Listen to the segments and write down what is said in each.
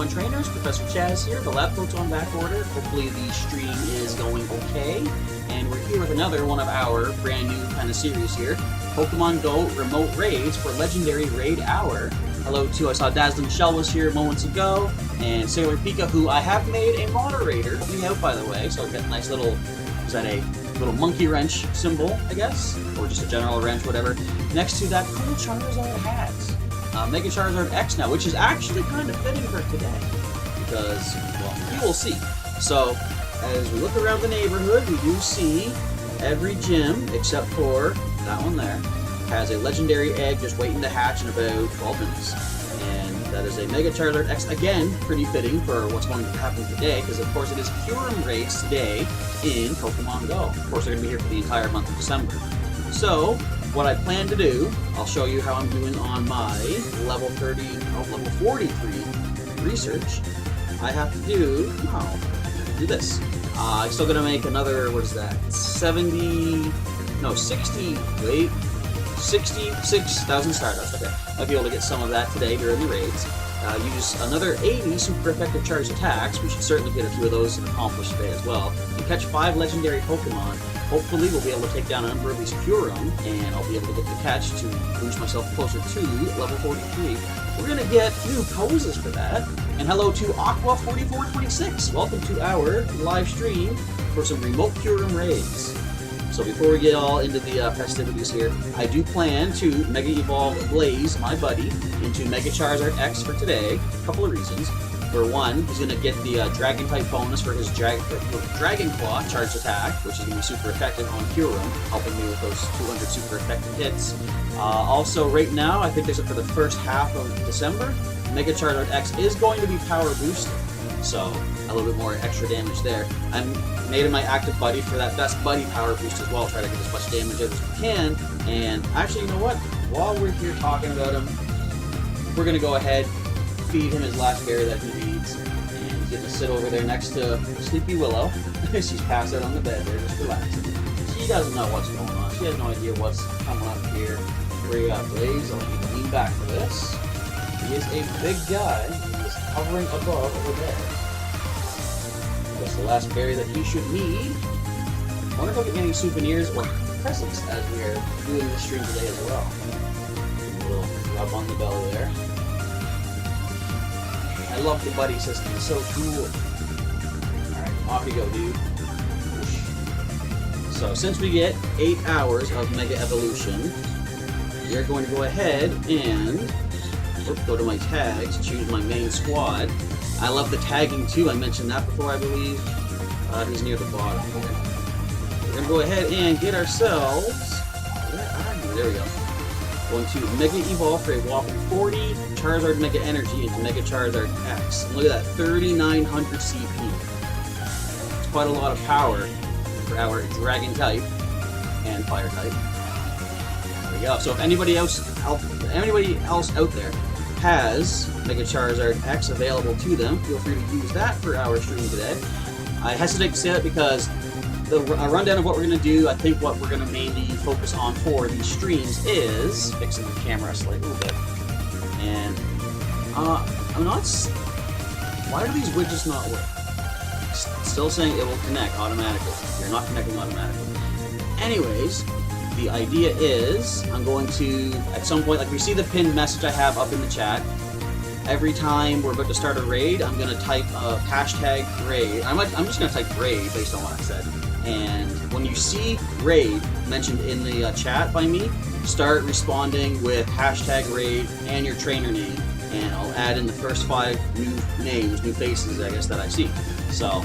Pokemon trainers, Professor Chaz here. The lab coat's on back order. Hopefully the stream is going okay. And we're here with another one of our brand new kind of series here. Pokemon Go remote raids for Legendary Raid Hour. Hello to, I saw Dazzling Shell was here moments ago, and Sailor Pika, who I have made a moderator. Help me out, by the way, so I've got a nice little, is that a little monkey wrench symbol, I guess? Or just a general wrench, whatever. Next to that cool Charizard hat. Mega Charizard X now, which is actually kind of fitting for today. Because, well, you will see. So, as we look around the neighborhood, we do see every gym, except for that one there, has a legendary egg just waiting to hatch in about 12 minutes. And that is a Mega Charizard X, again, pretty fitting for what's going to happen today, because of course it is Kyurem Raids today in Pokemon Go. Of course, they're going to be here for the entire month of December. So, what I plan to do, I'll show you how I'm doing on my level 43 research. I have to do this. I'm still going to make another, what is that, 66,000 Stardust. Okay, I'll be able to get some of that today during the raids. Use another 80 super effective charged attacks. We should certainly get a few of those accomplished today as well. And catch 5 legendary Pokemon. Hopefully we'll be able to take down a number of these Kyurem, and I'll be able to get the catch to boost myself closer to level 43. We're going to get new poses for that. And hello to Aqua4426. Welcome to our live stream for some remote Kyurem raids. So before we get all into the festivities here, I do plan to Mega Evolve Blaze, my buddy, into Mega Charizard X for today. A couple of reasons. For one, he's going to get the Dragon type bonus for his Dragon Claw charged attack, which is going to be super effective on Kyurem, helping me with those 200 super effective hits. Also, right now, I think there's for the first half of December, Mega Charizard X is going to be power boosted. So, a little bit more extra damage there. I'm made him my active buddy for that best buddy power boost as well. Try to get as much damage out as we can. And actually, you know what? While we're here talking about him, we're going to go ahead, feed him his last berry that he needs, and he's going to sit over there next to Sleepy Willow. She's passed out on the bed there, just relaxing. She doesn't know what's going on. She has no idea what's coming up here. We got Blaze. I'll need to lean back for this. He is a big guy. He's hovering above over there. That's the last berry that he should need. I wonder if I'll get any souvenirs or presents as we are doing this stream today as well. A little rub on the belly there. I love the buddy system. It's so cool. Alright, off you go, dude. So, since we get 8 hours of Mega Evolution, we're going to go ahead and go to my tags, choose my main squad. I love the tagging too. I mentioned that before, I believe. He's near the bottom. We're going to go ahead and get ourselves... There we go. Going to Mega Evolve for a whopping 40 Charizard Mega Energy into Mega Charizard X. And look at that, 3,900 CP. It's quite a lot of power for our Dragon type and Fire type. There we go. So if anybody else out there has Mega Charizard X available to them, feel free to use that for our stream today. I hesitate to say that because a rundown of what we're going to do, I think what we're going to mainly focus on for these streams is fixing the camera a little bit. And I'm not... Why do these widgets not work? Still saying it will connect automatically. You're not connecting automatically. Anyways, the idea is I'm going to, at some point, like we see the pinned message I have up in the chat, every time we're about to start a raid, I'm going to type hashtag raid. I'm just going to type raid based on what I said. And when you see raid mentioned in the chat by me, start responding with hashtag raid and your trainer name, and I'll add in the first 5 new names, new faces, I guess, that I see. So,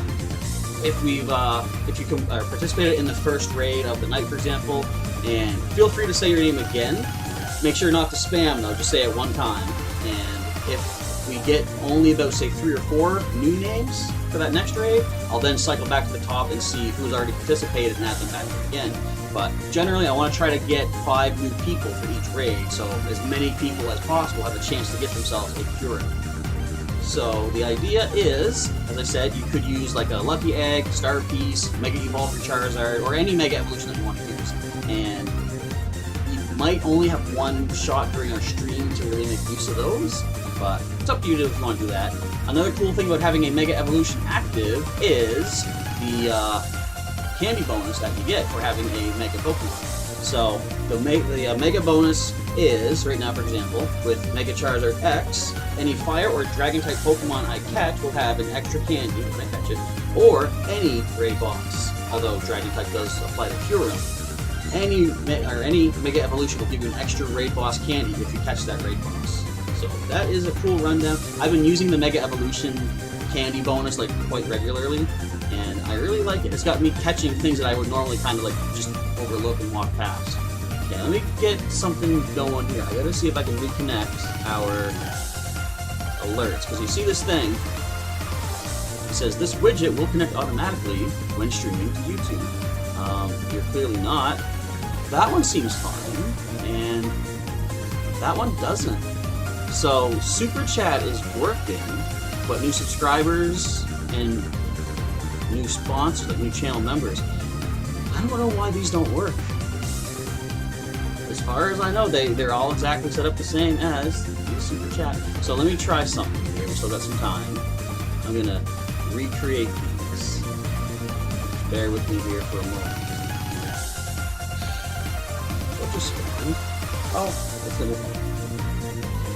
if you participated in the first raid of the night, for example, and feel free to say your name again. Make sure not to spam though, just say it one time. And if we get only about, say, 3 or 4 new names for that next raid, I'll then cycle back to the top and see who's already participated and add them back again. But generally, I want to try to get 5 new people for each raid, so as many people as possible have a chance to get themselves a Kyurem. So the idea is, as I said, you could use like a Lucky Egg, Star Piece, Mega Evolve for Charizard, or any Mega Evolution that you want to use. And you might only have one shot during our stream to really make use of those, but it's up to you if you want to do that. Another cool thing about having a Mega Evolution active is the candy bonus that you get for having a Mega Pokemon. So the Mega bonus is, right now for example, with Mega Charizard X, any Fire or Dragon-type Pokemon I catch will have an extra candy when I catch it, or any Raid boss, although Dragon-type does apply to Kyurem. Any Mega Evolution will give you an extra Raid boss candy if you catch that Raid boss. So that is a cool rundown. I've been using the Mega Evolution candy bonus like quite regularly, and I really like it. It's got me catching things that I would normally kind of like just overlook and walk past. Okay, let me get something going here. I gotta see if I can reconnect our alerts, because you see this thing. It says this widget will connect automatically when streaming to YouTube. You're clearly not. That one seems fine, and that one doesn't. So Super Chat is working, but new subscribers and new sponsors, like new channel members, I don't know why these don't work. As far as I know, they're all exactly set up the same as the Super Chat. So let me try something here. We still got some time. I'm gonna recreate these. Bear with me here for a moment. What just spawned? Oh, that's little.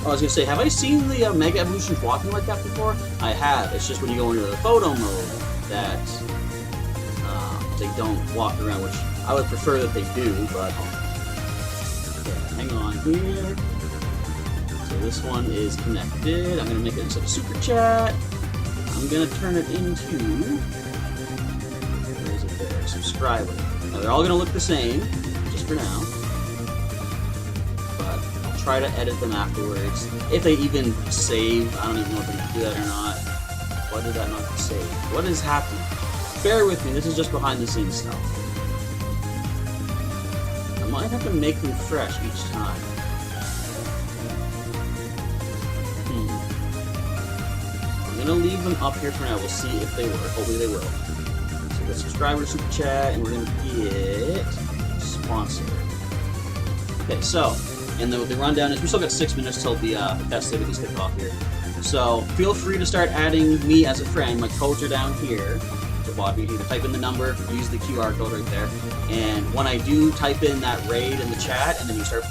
I was gonna say, have I seen the Mega Evolutions walking like that before? I have. It's just when you go into the photo mode that they don't walk around, which I would prefer that they do, but okay, hang on here. So this one is connected. I'm gonna make it into a Super Chat. I'm gonna turn it into, where is it there? Subscriber. Now they're all gonna look the same, just for now. But I'll try to edit them afterwards. If they even save, I don't even know if they can do that or not. Why did that not save? What is happening? Bear with me, this is just behind the scenes stuff. I might have to make them fresh each time. I'm gonna leave them up here for now. We'll see if they work. Hopefully they will. So the subscriber Super Chat, and we're gonna get sponsor. Okay, so, and the rundown is we still got 6 minutes till the festivities kick off here. So feel free to start adding me as a friend. My codes are down here. The bottom, you can type in the number, use the QR code right there, and when I do type in that raid in the chat, and then you start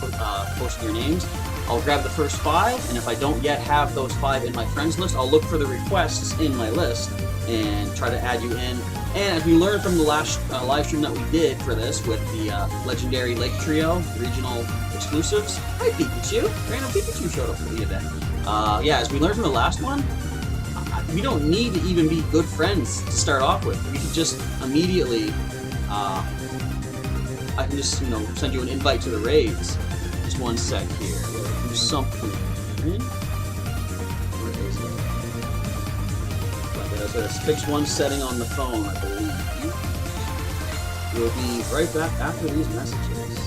posting your names, I'll grab the first 5, and if I don't yet have those 5 in my friends list, I'll look for the requests in my list and try to add you in. And as we learned from the last live stream that we did for this with the legendary Lake Trio regional exclusives. Hi Pikachu! Random Pikachu showed up for the event. Yeah, as we learned from the last one, we don't need to even be good friends to start off with. We can just immediately, I can just, send you an invite to the raids. Just one sec here. We'll do something. Where is it? Let's fix one setting on the phone, I believe. We'll be right back after these messages.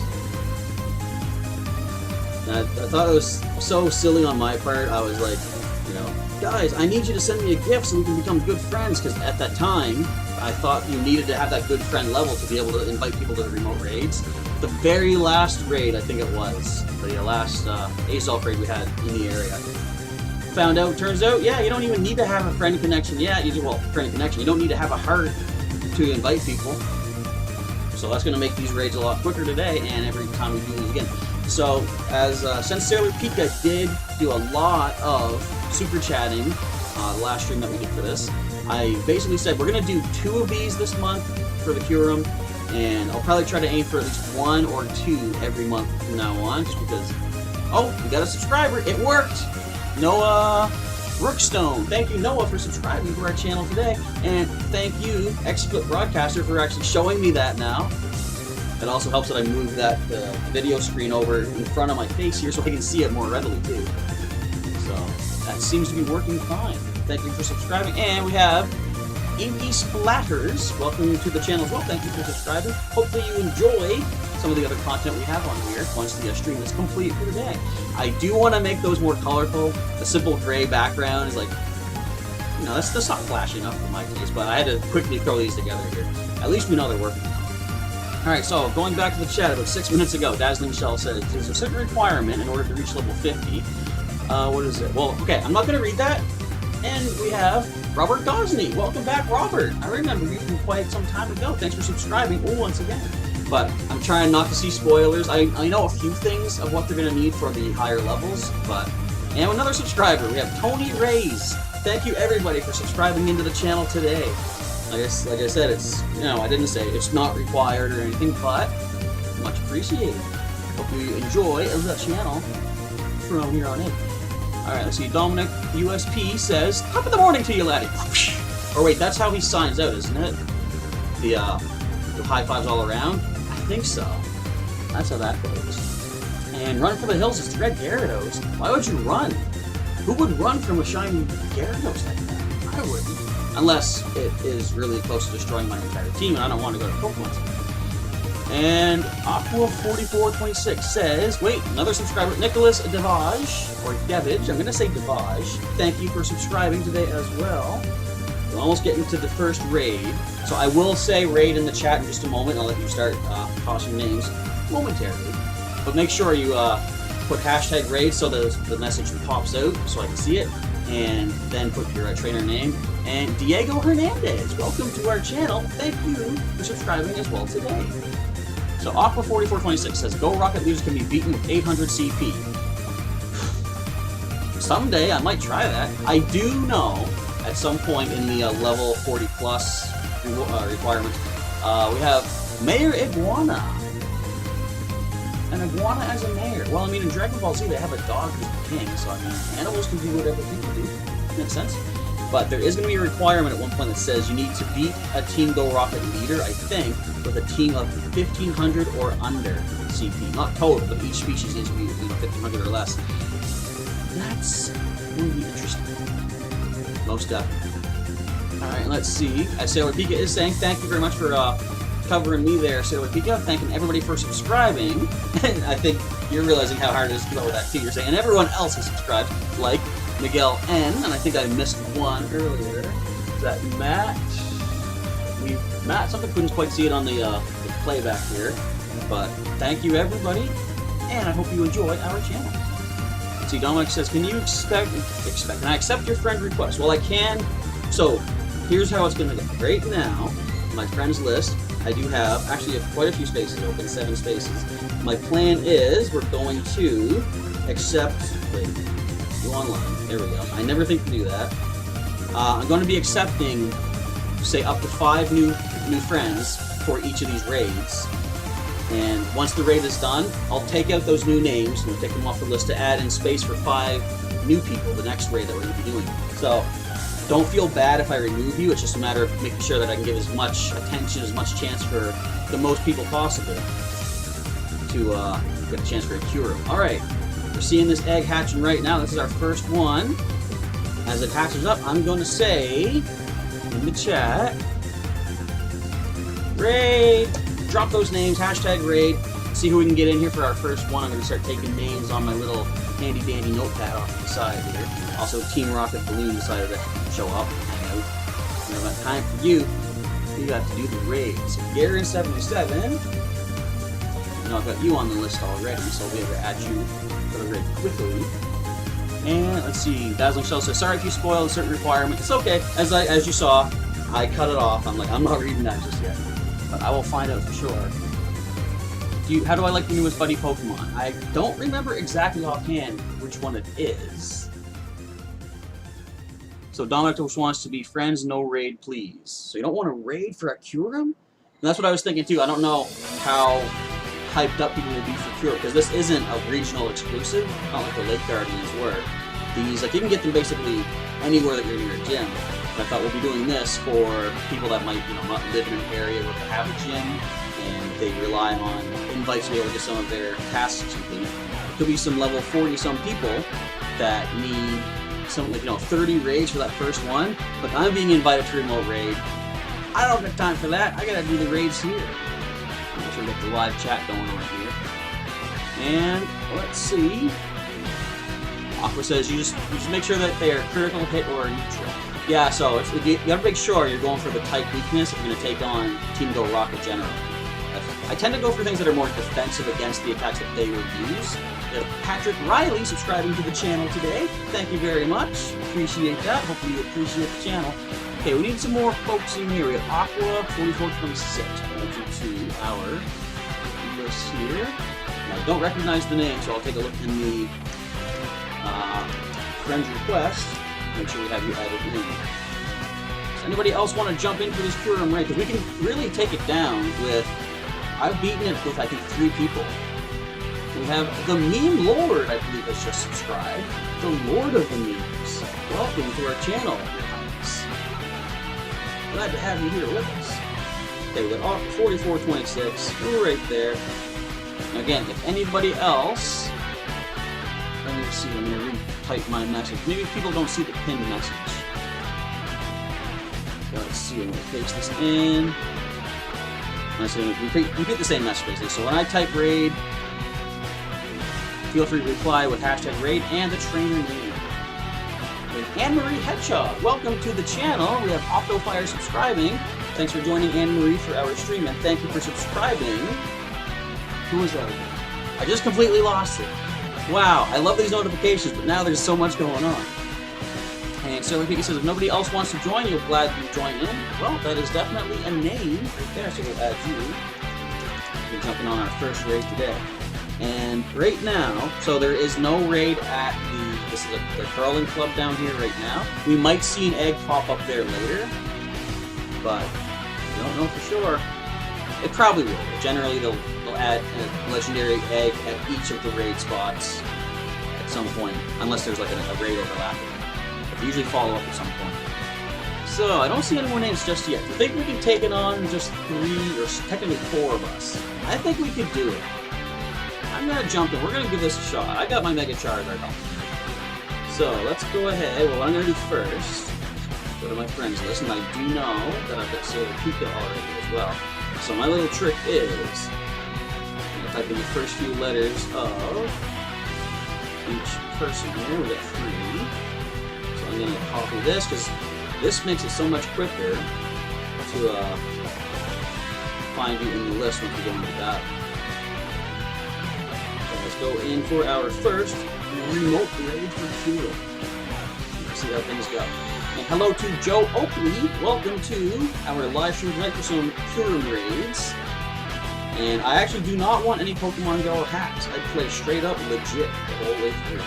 And I thought it was so silly on my part. I was like, guys, I need you to send me a gift so we can become good friends, because at that time, I thought you needed to have that good friend level to be able to invite people to the remote raids. The very last raid, I think it was, the last Azolf raid we had in the area, turns out, yeah, you don't even need to have a friend connection yet. Friend connection, you don't need to have a heart to invite people. So that's going to make these raids a lot quicker today, and every time we do these again. So, as Sincerely Pika did do a lot of super chatting the last stream that we did for this, I basically said we're going to do 2 of these this month for the Kyurem, and I'll probably try to aim for at least 1 or 2 every month from now on, just because, oh, we got a subscriber, it worked! Noah Rookstone, thank you Noah for subscribing to our channel today, and thank you XSplit Broadcaster for actually showing me that now. It also helps that I move that video screen over in front of my face here so I can see it more readily too. So that seems to be working fine. Thank you for subscribing. And we have Inky Splatters. Welcome to the channel as well. Thank you for subscribing. Hopefully you enjoy some of the other content we have on here once the stream is complete for the day. I do want to make those more colorful. The simple gray background is like, that's not flashy enough for my taste, but I had to quickly throw these together here. At least we know they're working. Alright, so going back to the chat about 6 minutes ago, Dazzling Shell said there's a certain requirement in order to reach level 50. What is it? Well, okay, I'm not going to read that. And we have Robert Gosney. Welcome back, Robert. I remember you from quite some time ago. Thanks for subscribing once again. But I'm trying not to see spoilers. I know a few things of what they're going to need for the higher levels, but... And another subscriber, we have Kyurem Raids. Thank you, everybody, for subscribing into the channel today. Like I said, it's, you know, I didn't say it's not required or anything, but much appreciated. Hope you enjoy the channel from here on in. Alright, let's see. Dominic USP says, top of the morning to you, laddie. Or wait, that's how he signs out, isn't it? The high fives all around? I think so. That's how that goes. And Run for the Hills is Red Gyarados. Why would you run? Who would run from a shiny Gyarados like that? I wouldn't. Unless it is really close to destroying my entire team and I don't want to go to Pokemon Center. And Aqua4426 says, wait, another subscriber, Nicholas Devage, or Devage, I'm going to say Devage. Thank you for subscribing today as well. We're almost getting to the first raid. So I will say raid in the chat in just a moment. I'll let you start tossing names momentarily. But make sure you put hashtag raid so the message pops out so I can see it. And then put your trainer name. And Diego Hernandez, welcome to our channel. Thank you for subscribing as well today. So Aqua4426 says, Go Rocket leaders can be beaten with 800 CP. Someday I might try that. I do know at some point in the level 40 plus requirement, we have Mayor Iguana. An iguana as a mayor. Well, I mean, in Dragon Ball Z, they have a dog who's the king, so I mean, animals can do whatever people do. Makes sense. But there is going to be a requirement at one point that says you need to beat a Team Go Rocket leader, I think, with a team of 1,500 or under CP. Not total, but each species needs to be 1,500 or less. That's going to be interesting. Most definitely. Alright, let's see. Sailor Pika is saying, thank you very much for covering me there, Sailor Pika. Thanking everybody for subscribing. And I think you're realizing how hard it is to keep up with that too. You're saying, and everyone else who subscribed, like Miguel N, and I think I missed one earlier. Is that Matt? Matt, something couldn't quite see it on the playback here, but thank you everybody, and I hope you enjoyed our channel. Let's see, Dominic says, can you can I accept your friend request? Well, I can. So here's how it's going to go. Right now, my friends list, I do have actually quite a few spaces open, 7 spaces. My plan is we're going to accept. Wait. Online. There we go. I never think to do that. I'm going to be accepting, say, up to 5 new friends for each of these raids. And once the raid is done, I'll take out those new names and we'll take them off the list to add in space for 5 new people, the next raid that we're going to be doing. So don't feel bad if I remove you. It's just a matter of making sure that I can give as much attention, as much chance for the most people possible to get a chance for a Kyurem. Alright. We're seeing this egg hatching right now. This is our first one. As it hatches up, I'm going to say in the chat, raid! Drop those names, hashtag raid. See who we can get in here for our first one. I'm going to start taking names on my little handy dandy notepad off to the side here. Also, Team Rocket Balloon decided to show up, hang out. We don't have time for you. You got to do the raid. So Garen77. I know I've got you on the list already, so I'll be able to add you very quickly. And let's see, Dazzling Shell says, sorry if you spoiled a certain requirement. It's okay. As you saw, I cut it off. I'm like, I'm not reading that just yet. But I will find out for sure. How do I like the newest buddy Pokemon? I don't remember exactly offhand which one it is. So Dominic just wants to be friends, no raid, please. So you don't want to raid for a Kyurem? And that's what I was thinking too. I don't know how hyped up people will be for Kyurem, because this isn't a regional exclusive, not like the Lake Guardians were. These, like, you can get them basically anywhere that you're near a gym. And I thought we'll be doing this for people that might, you know, not live in an area where they have a gym and they rely on invites to be able to get some of their tasks completed. There could be some level 40-some people that need some, like, you know, 30 raids for that first one. But I'm being invited to remote raid. I don't have time for that. I gotta do the raids here. Make sure we get the live chat going on here. And let's see. Aqua says you just make sure that they are critical hit or neutral. Yeah, so you gotta make sure you're going for the type weakness if you're gonna take on Team Go Rocket General. I tend to go for things that are more defensive against the attacks that they would use. We have Patrick Riley subscribing to the channel today. Thank you very much. Appreciate that. Hopefully you appreciate the channel. Okay, we need some more folks in here. We have Aqua 4426. Going to our list here. I don't recognize the name, so I'll take a look in the friends request. Make sure we have you added in. Does anybody else want to jump into this Kyurem Raid? Because we can really take it down with... I've beaten it with, I think, 3 people. We have the Meme Lord, I believe, has just subscribed. The Lord of the Memes. Welcome to our channel, Your Highness. Glad to have you here with us. Okay, we got 4426 right there. Again, if anybody else... Let me see, I'm going to retype my message. Maybe people don't see the pinned message. Let's see, I'm going to paste this in. Let's see, repeat the same message basically. So when I type raid, feel free to reply with hashtag raid and the trainer name. With Anne-Marie Hedgehog, welcome to the channel. We have Octofire subscribing. Thanks for joining Anne-Marie for our stream, and thank you for subscribing. Who was that again? I just completely lost it. Wow, I love these notifications, but now there's so much going on. And so he says, if nobody else wants to join, you'll gladly join in. Well, that is definitely a name right there, so we'll add you. We're jumping on our first raid today. And right now, so there is no raid at this is the curling club down here right now. We might see an egg pop up there later, but I don't know for sure. It probably will. Generally, they'll add a legendary egg at each of the raid spots at some point, unless there's like a raid overlapping. But they usually follow up at some point. So I don't see any more names just yet. I think we can take it on just 3 or technically 4 of us. I think we could do it. I'm gonna jump in. We're gonna give this a shot. I got my Mega Charizard on. So let's go ahead. Well, what I'm gonna do first, go to my friends list, and I do know that I've got Silver Pika already as well. So my little trick is, I'm gonna type in the first few letters of each person here. We got 3. So I'm gonna copy this because this makes it so much quicker to find you in the list once we go into battle. Let's go in for our first remote raid for Kyurem. Let's see how things go. And hello to Joe Oakley. Welcome to our live stream tonight for some Kyurem Raids. And I actually do not want any Pokemon Go hacks. I play straight up legit the whole way through.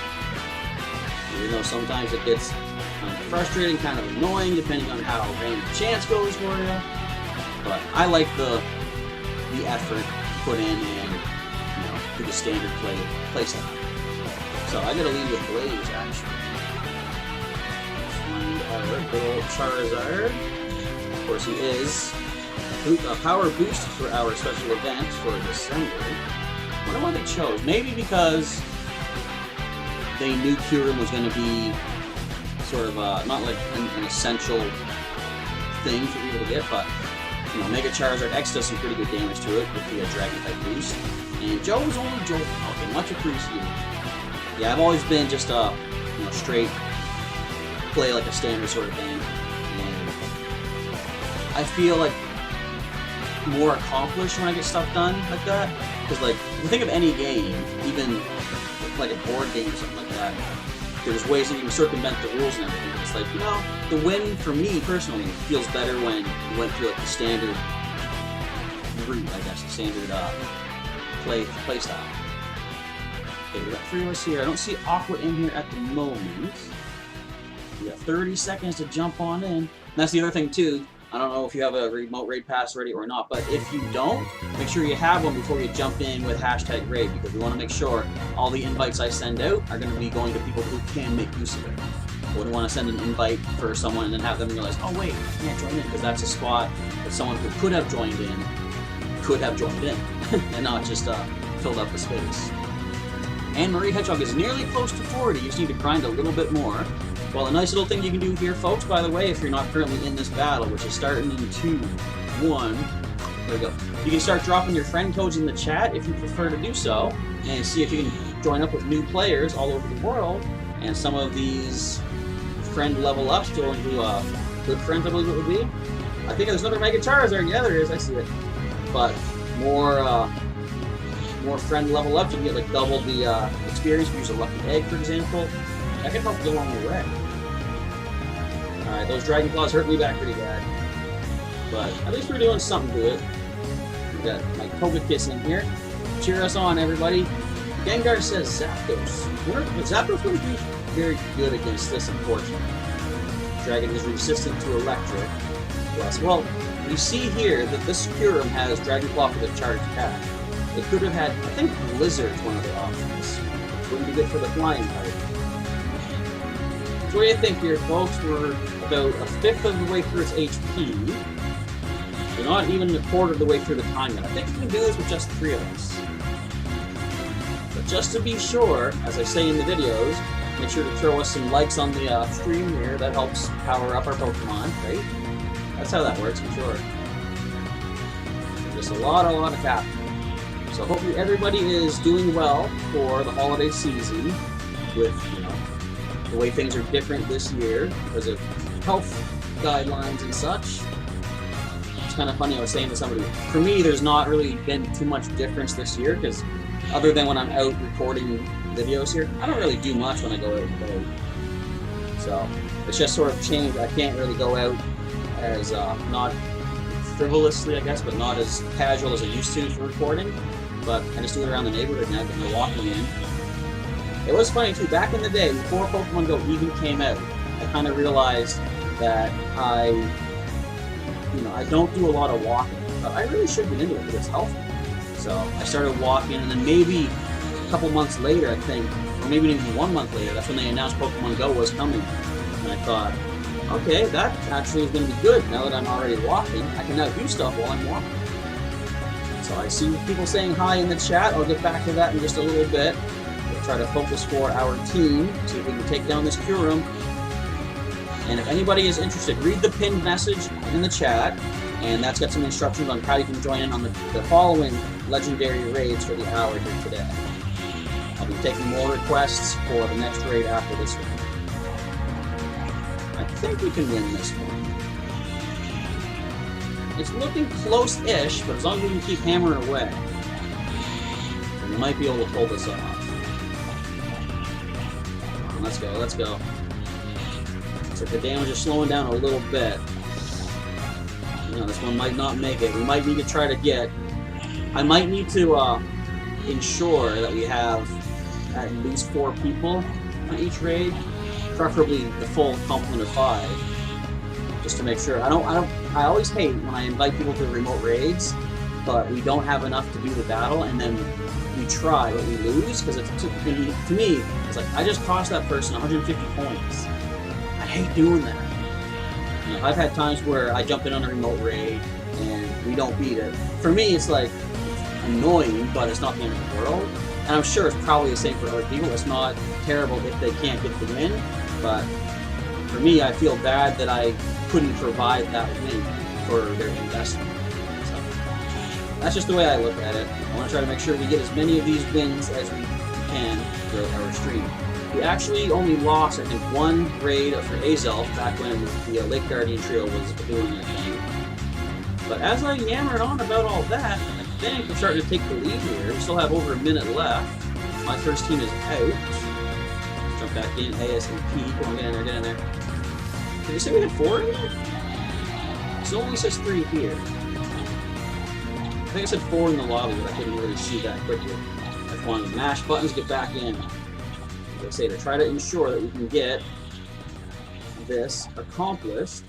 Even though sometimes it gets kind of frustrating, kind of annoying, depending on how random chance goes for you. But I like the effort put in and do the standard play style. So I gotta lead with Blaze actually. Let's find our good old Charizard. Of course he is a power boost for our special event for December. I wonder why they chose. Maybe because they knew Kyurem was gonna be sort of not like an essential thing for people to get, but Mega Charizard X does some pretty good damage to it with the Dragon type boost. And Joe was only joking. Okay, much appreciated. Yeah, I've always been just straight play like a standard sort of thing, and I feel like more accomplished when I get stuff done like that. Because like, if you think of any game, even like a board game or something like that, there's ways that you can circumvent the rules and everything. It's like, the win for me personally feels better when you went through like the standard route, I guess, the standard play style. Okay, we got 3 of us here. I don't see Aqua in here at the moment. We got 30 seconds to jump on in. And that's the other thing too. I don't know if you have a remote raid pass ready or not, but if you don't, make sure you have one before you jump in with hashtag raid, because we want to make sure all the invites I send out are going to be going to people who can make use of it. I wouldn't want to send an invite for someone and then have them realize, oh wait, I can't join in, because that's a spot that someone who could have joined in and not just filled up the space. Anne-Marie Hedgehog is nearly close to 40. You just need to grind a little bit more. Well, a nice little thing you can do here, folks, by the way, if you're not currently in this battle, which is starting in 2, 1, there we go. You can start dropping your friend codes in the chat if you prefer to do so, and see if you can join up with new players all over the world. And some of these friend level ups go into good friends, I believe it would be. I think there's another Mega Charizard. Yeah, there is. I see it. But more friend level up. You can get like double the experience. Use a lucky egg, for example. That can help go along the way. Alright, those Dragon Claws hurt me back pretty bad. But at least we're doing something good. We got my Togekiss in here. Cheer us on, everybody. Gengar says Zapdos. Zapdos would be very good against this, unfortunately. Dragon is resistant to electric. Plus, well, you see here that this Kyurem has Dragon Claw for the charge attack. It could have had, I think, Blizzard's one of the options. Wouldn't be good for the flying type. So what do you think here, folks? We're about a fifth of the way through its HP. We're not even a quarter of the way through the time yet. I think we can do this with just 3 of us. But just to be sure, as I say in the videos, make sure to throw us some likes on the stream here. That helps power up our Pokemon, right? That's how that works, I'm sure. Just a lot of happening. So hopefully everybody is doing well for the holiday season with, you know, the way things are different this year because of health guidelines and such. It's kind of funny, I was saying to somebody, for me there's not really been too much difference this year because other than when I'm out recording videos here, I don't really do much when I go out and play. So it's just sort of changed. I can't really go out as not frivolously, I guess, but not as casual as I used to for recording. But I just do it around the neighborhood now, and they're walking in. It was funny too, back in the day, before Pokemon Go even came out, I kind of realized that I don't do a lot of walking, but I really should get into it because it's healthy. So I started walking, and then maybe a couple months later, I think, or maybe even 1 month later, that's when they announced Pokemon Go was coming. And I thought, okay, that actually is going to be good. Now that I'm already walking, I can now do stuff while I'm walking. So I see people saying hi in the chat. I'll get back to that in just a little bit. We'll try to focus for our team, see if we can take down this Kyurem. And if anybody is interested, read the pinned message in the chat, and that's got some instructions on how you can join in on the following legendary raids for the hour here today. I'll be taking more requests for the next raid after this one. I think we can win this one. It's looking close-ish, but as long as we can keep hammering away, we might be able to pull this off. Let's go, let's go. So the damage is slowing down a little bit. You know, this one might not make it. We might need to try to get... I might need to ensure that we have at least 4 people on each raid, preferably the full complement of 5. Just to make sure. I always hate when I invite people to remote raids, but we don't have enough to do the battle, and then we try, but we lose, because to me, it's like, I just cost that person 150 points. I hate doing that. You know, I've had times where I jump in on a remote raid, and we don't beat it. For me, it's like, annoying, but it's not the end of the world. And I'm sure it's probably the same for other people. It's not terrible if they can't get the win, but for me, I feel bad that I couldn't provide that win for their investment. So that's just the way I look at it. I want to try to make sure we get as many of these wins as we can throughout our stream. We actually only lost, I think, 1 raid for Azelf back when the Lake Guardian Trio was doing their thing. But as I yammered on about all that, I think we're starting to take the lead here. We still have over a minute left. My first team is out. Let's jump back in, ASMP. Come on, get in there, get in there. Did you say we had 4 in there? It only says 3 here. I think I said 4 in the lobby, but I couldn't really see that quickly. I just wanted to mash buttons, get back in. As I say, to try to ensure that we can get this accomplished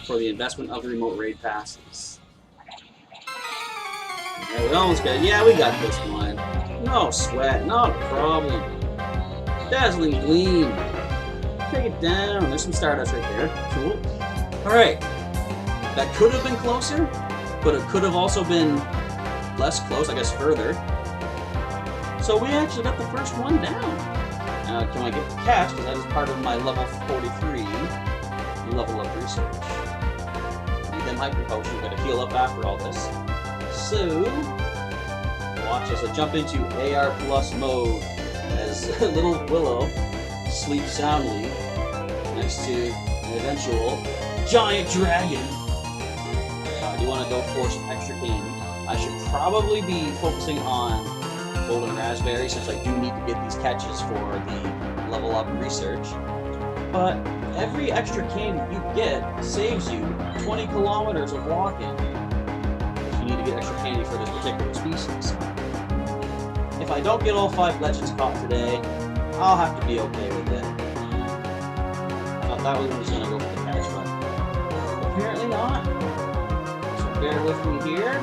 for the investment of the remote raid passes. Yeah, we almost got it. Yeah, we got this one. No sweat, not a problem. Dazzling Gleam. Take it down. There's some Stardust right there. Cool. Alright. That could have been closer, but it could have also been less close, I guess further. So we actually got the first one down. Now, can I get the catch? Because that is part of my level 43 level of research. And then Hyper Potion. Got to heal up after all this. So, watch as I jump into AR Plus mode as little Willow sleeps soundly next to an eventual giant dragon. I do want to go for some extra candy. I should probably be focusing on golden raspberry since I do need to get these catches for the level up research. But every extra candy you get saves you 20 kilometers of walking if you need to get extra candy for this particular species. If I don't get all 5 legends caught today, I'll have to be okay with it. Thought that was just going to go for the catch, but apparently not. So bear with me here.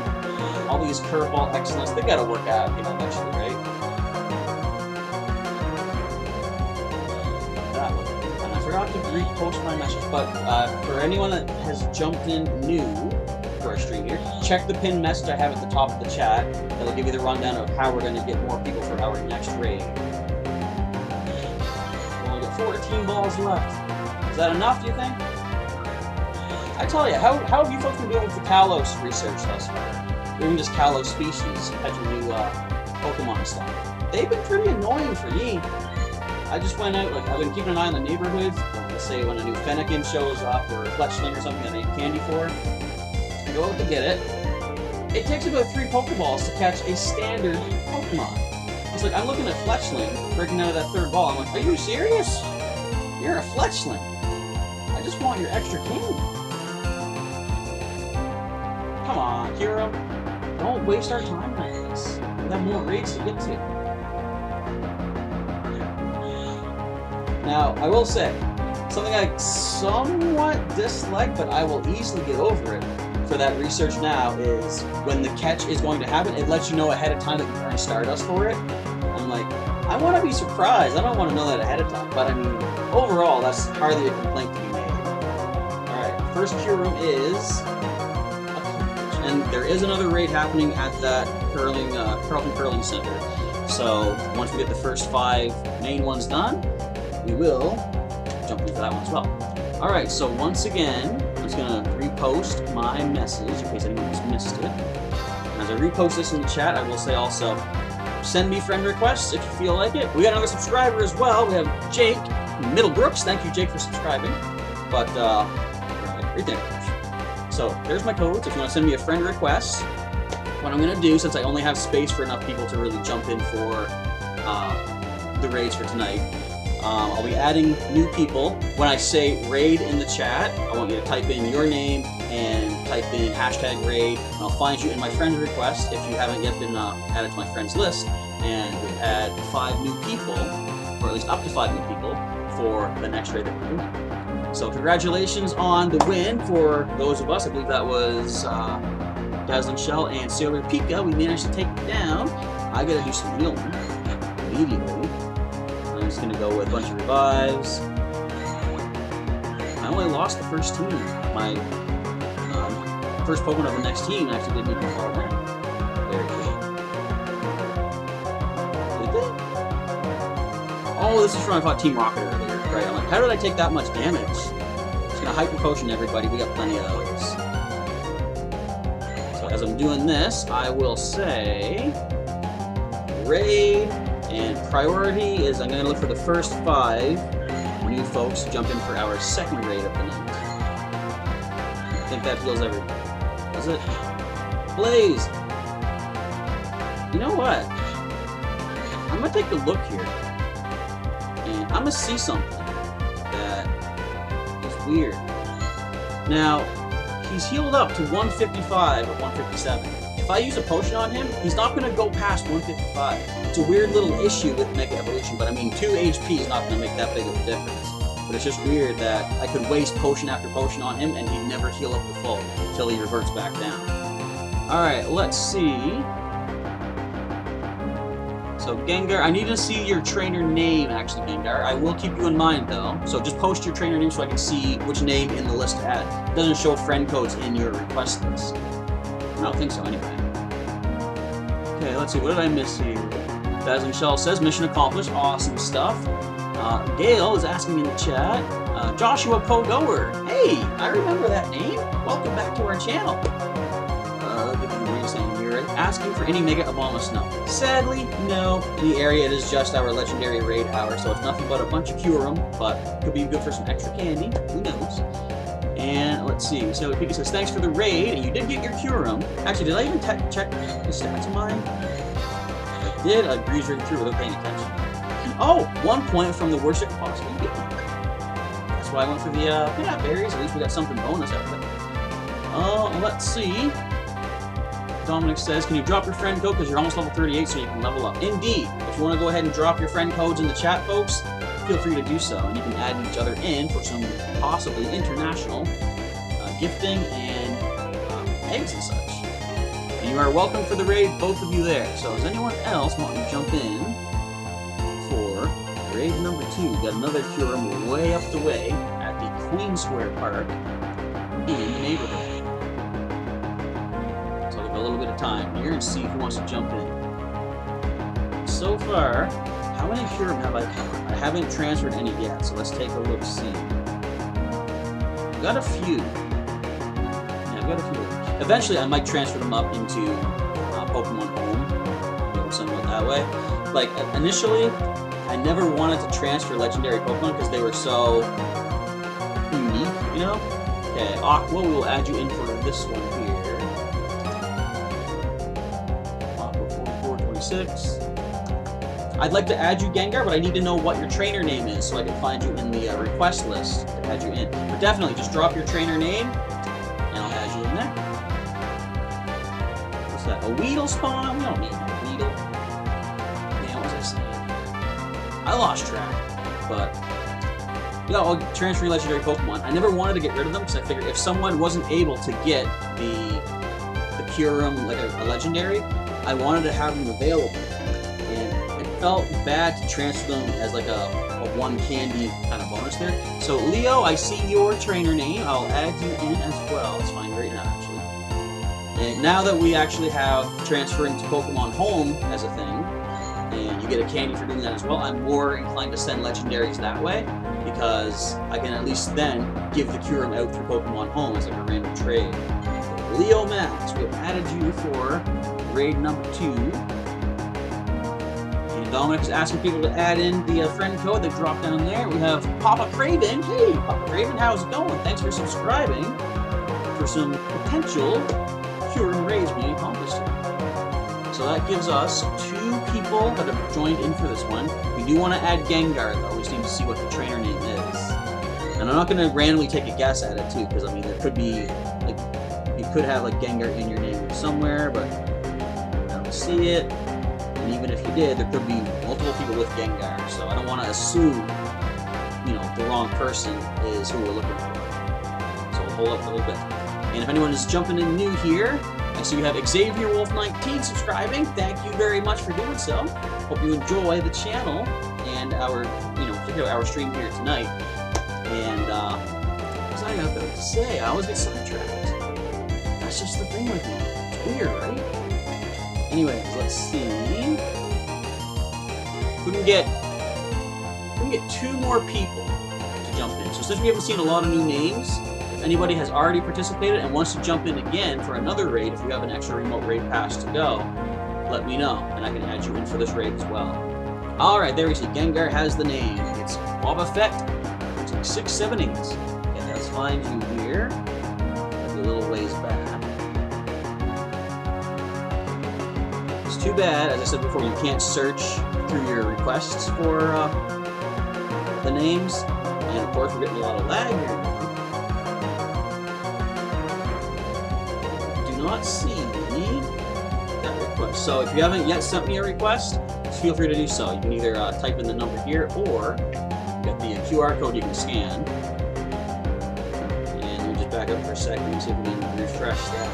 All these curveball excellence, they gotta work out, you know, eventually, right? That one. And I forgot to repost my message, but for anyone that has jumped in new for our stream here, check the pinned message I have at the top of the chat. That'll give you the rundown of how we're gonna get more people for our next raid. We only got 14 balls left. Is that enough, do you think? I tell you, how have you folks been doing with the Kalos research thus far? Or even just Kalos species, catching new Pokemon and stuff. They've been pretty annoying for me. I just went out, like, I've been keeping an eye on the neighborhoods. Let's say when a new Fennekin shows up, or a Fletchling or something that I need candy for, I go out to get it. It takes about 3 Pokeballs to catch a standard Pokemon. It's like, I'm looking at Fletchling, breaking out of that 3rd ball. I'm like, are you serious? You're a Fletchling. I just want your extra candy. Come on, Kyurem. Don't waste our time like this. We have more raids to get to. Now, I will say, something I somewhat dislike, but I will easily get over it for that research now, is when the catch is going to happen, it lets you know ahead of time that you earn Stardust for it. I'm like, I want to be surprised. I don't want to know that ahead of time. But I mean, overall, that's hardly a complaint to be made. Alright, first Kyurem is... And there is another raid happening at that Carlton Curling Center. So once we get the first 5 main ones done, we will jump into that one as well. Alright, so once again, I'm just going to repost my message in case anyone's missed it. And as I repost this in the chat, I will say also, send me friend requests if you feel like it. We got another subscriber as well. We have Jake Middlebrooks. Thank you, Jake, for subscribing. But, right there. So, there's my codes if you want to send me a friend request. What I'm going to do, since I only have space for enough people to really jump in for the raids for tonight, I'll be adding new people. When I say raid in the chat, I want you to type in your name and type in #raid, and I'll find you in my friend request if you haven't yet been added to my friends list, and we'll add 5 new people, or at least up to 5 new people, for the next raid that we're doing. So congratulations on the win for those of us. I believe that was Dazzling Shell and Sailor Pika. We managed to take it down. I gotta do some healing immediately. I'm just gonna go with a bunch of revives. I only lost the first team. My first Pokemon of the next team actually didn't even fall down. Very cool. Did they? Oh, this is from I fought Team Rocket earlier. Right, I'm like, how did I take that much damage? Just gonna Hyper Potion everybody, we got plenty of those. So as I'm doing this, I will say raid, and priority is I'm gonna look for the first 5 new folks to jump in for our second raid of the night. I think that heals everybody. Does it? Blaze! You know what? I'm gonna take a look here. And I'm gonna see something that is weird. Now, he's healed up to 155 or 157. If I use a potion on him, he's not gonna go past 155. It's a weird little issue with Mega Evolution, but I mean, 2 HP is not gonna make that big of a difference. But it's just weird that I could waste potion after potion on him and he'd never heal up to full until he reverts back down. Alright, let's see. So Gengar, I need to see your trainer name, actually, Gengar. I will keep you in mind, though. So just post your trainer name so I can see which name in the list to add. It doesn't show friend codes in your request list. I don't think so, anyway. Okay, let's see. What did I miss here? Dazzling Shell says, mission accomplished. Awesome stuff. Gail is asking in the chat, Joshua Pogoer. Hey, I remember that name. Welcome back to our channel. Asking for any Mega Obama Snow. Sadly, no. In the area, it is just our legendary raid hour, so it's nothing but a bunch of Kyurem, but could be good for some extra candy. Who knows? And let's see. So Pika says, thanks for the raid. And you did get your Kyurem. Actually, did I even check the stats of mine? I did. I breezed right through without paying attention. Oh, 1 point from the worst it could possibly be. That's why I went for the peanut berries. At least we got something bonus out of it. Let's see. Dominic says, can you drop your friend code because you're almost level 38 so you can level up? Indeed. If you want to go ahead and drop your friend codes in the chat, folks, feel free to do so. And you can add each other in for some possibly international gifting and eggs and such. And you are welcome for the raid, both of you there. So does anyone else want to jump in for raid number 2? We got another Kyurem way up the way at the Queen Square Park in the neighborhood. A little bit of time here and see who wants to jump in. So far, how many Kyurem have I covered? I haven't transferred any yet, so let's take a look see. I've got a few. Yeah, I've got a few. Eventually, I might transfer them up into Pokemon Home, maybe something like that way. Like, initially, I never wanted to transfer legendary Pokemon because they were so unique, you know? Okay, Aqua, we will add you in for this one here. 6. I'd like to add you, Gengar, but I need to know what your trainer name is so I can find you in the request list to add you in. But definitely, just drop your trainer name, and I'll add you in there. What's that? A Weedle spawn? We don't need a Weedle. Man, what was I saying? I lost track, but... Yeah, I'll transfer legendary Pokemon. I never wanted to get rid of them because I figured if someone wasn't able to get the Kyurem, like a legendary, I wanted to have them available, and it felt bad to transfer them as like a one candy kind of bonus there. So Leo, I see your trainer name. I'll add you in as well. It's fine right now, actually. And now that we actually have transferring to Pokemon Home as a thing, and you get a candy for doing that as well, I'm more inclined to send legendaries that way, because I can at least then give the Kyurem out through Pokemon Home as like a random trade. So Leo Max, we have added you for raid number 2. And Dominic's asking people to add in the friend code that dropped down there. We have Papa Craven. Hey, Papa Craven, how's it going? Thanks for subscribing for some potential Kyurem Raids being accomplished here. So that gives us 2 people that have joined in for this one. We do want to add Gengar, though. We just need to see what the trainer name is. And I'm not going to randomly take a guess at it, too, because, I mean, there could be, like, you could have, like, Gengar in your name somewhere, but see it, and even if you did, there could be multiple people with Gengar, so I don't want to assume, you know, the wrong person is who we're looking for. So we'll hold up a little bit. And if anyone is jumping in new here, I see we have Xavier Wolf 19 subscribing. Thank you very much for doing so. Hope you enjoy the channel and our, you know, particularly our stream here tonight. And what was I about to say? I always get sidetracked. That's just the thing with me. It's weird, right? Anyways, let's see. We can get 2 more people to jump in. So since we haven't seen a lot of new names, if anybody has already participated and wants to jump in again for another raid, if you have an extra remote raid pass to go, let me know, and I can add you in for this raid as well. Alright, there we see Gengar has the name. It's Boba Fett. It's like 6, 7, 8. Okay, let's find you here. A little ways back. Too bad, as I said before, you can't search through your requests for the names, and of course we're getting a lot of lag here now. Do not see that request. So if you haven't yet sent me a request, feel free to do so. You can either type in the number here, or get the QR code you can scan. And we'll just back up for a second and see if we can refresh that.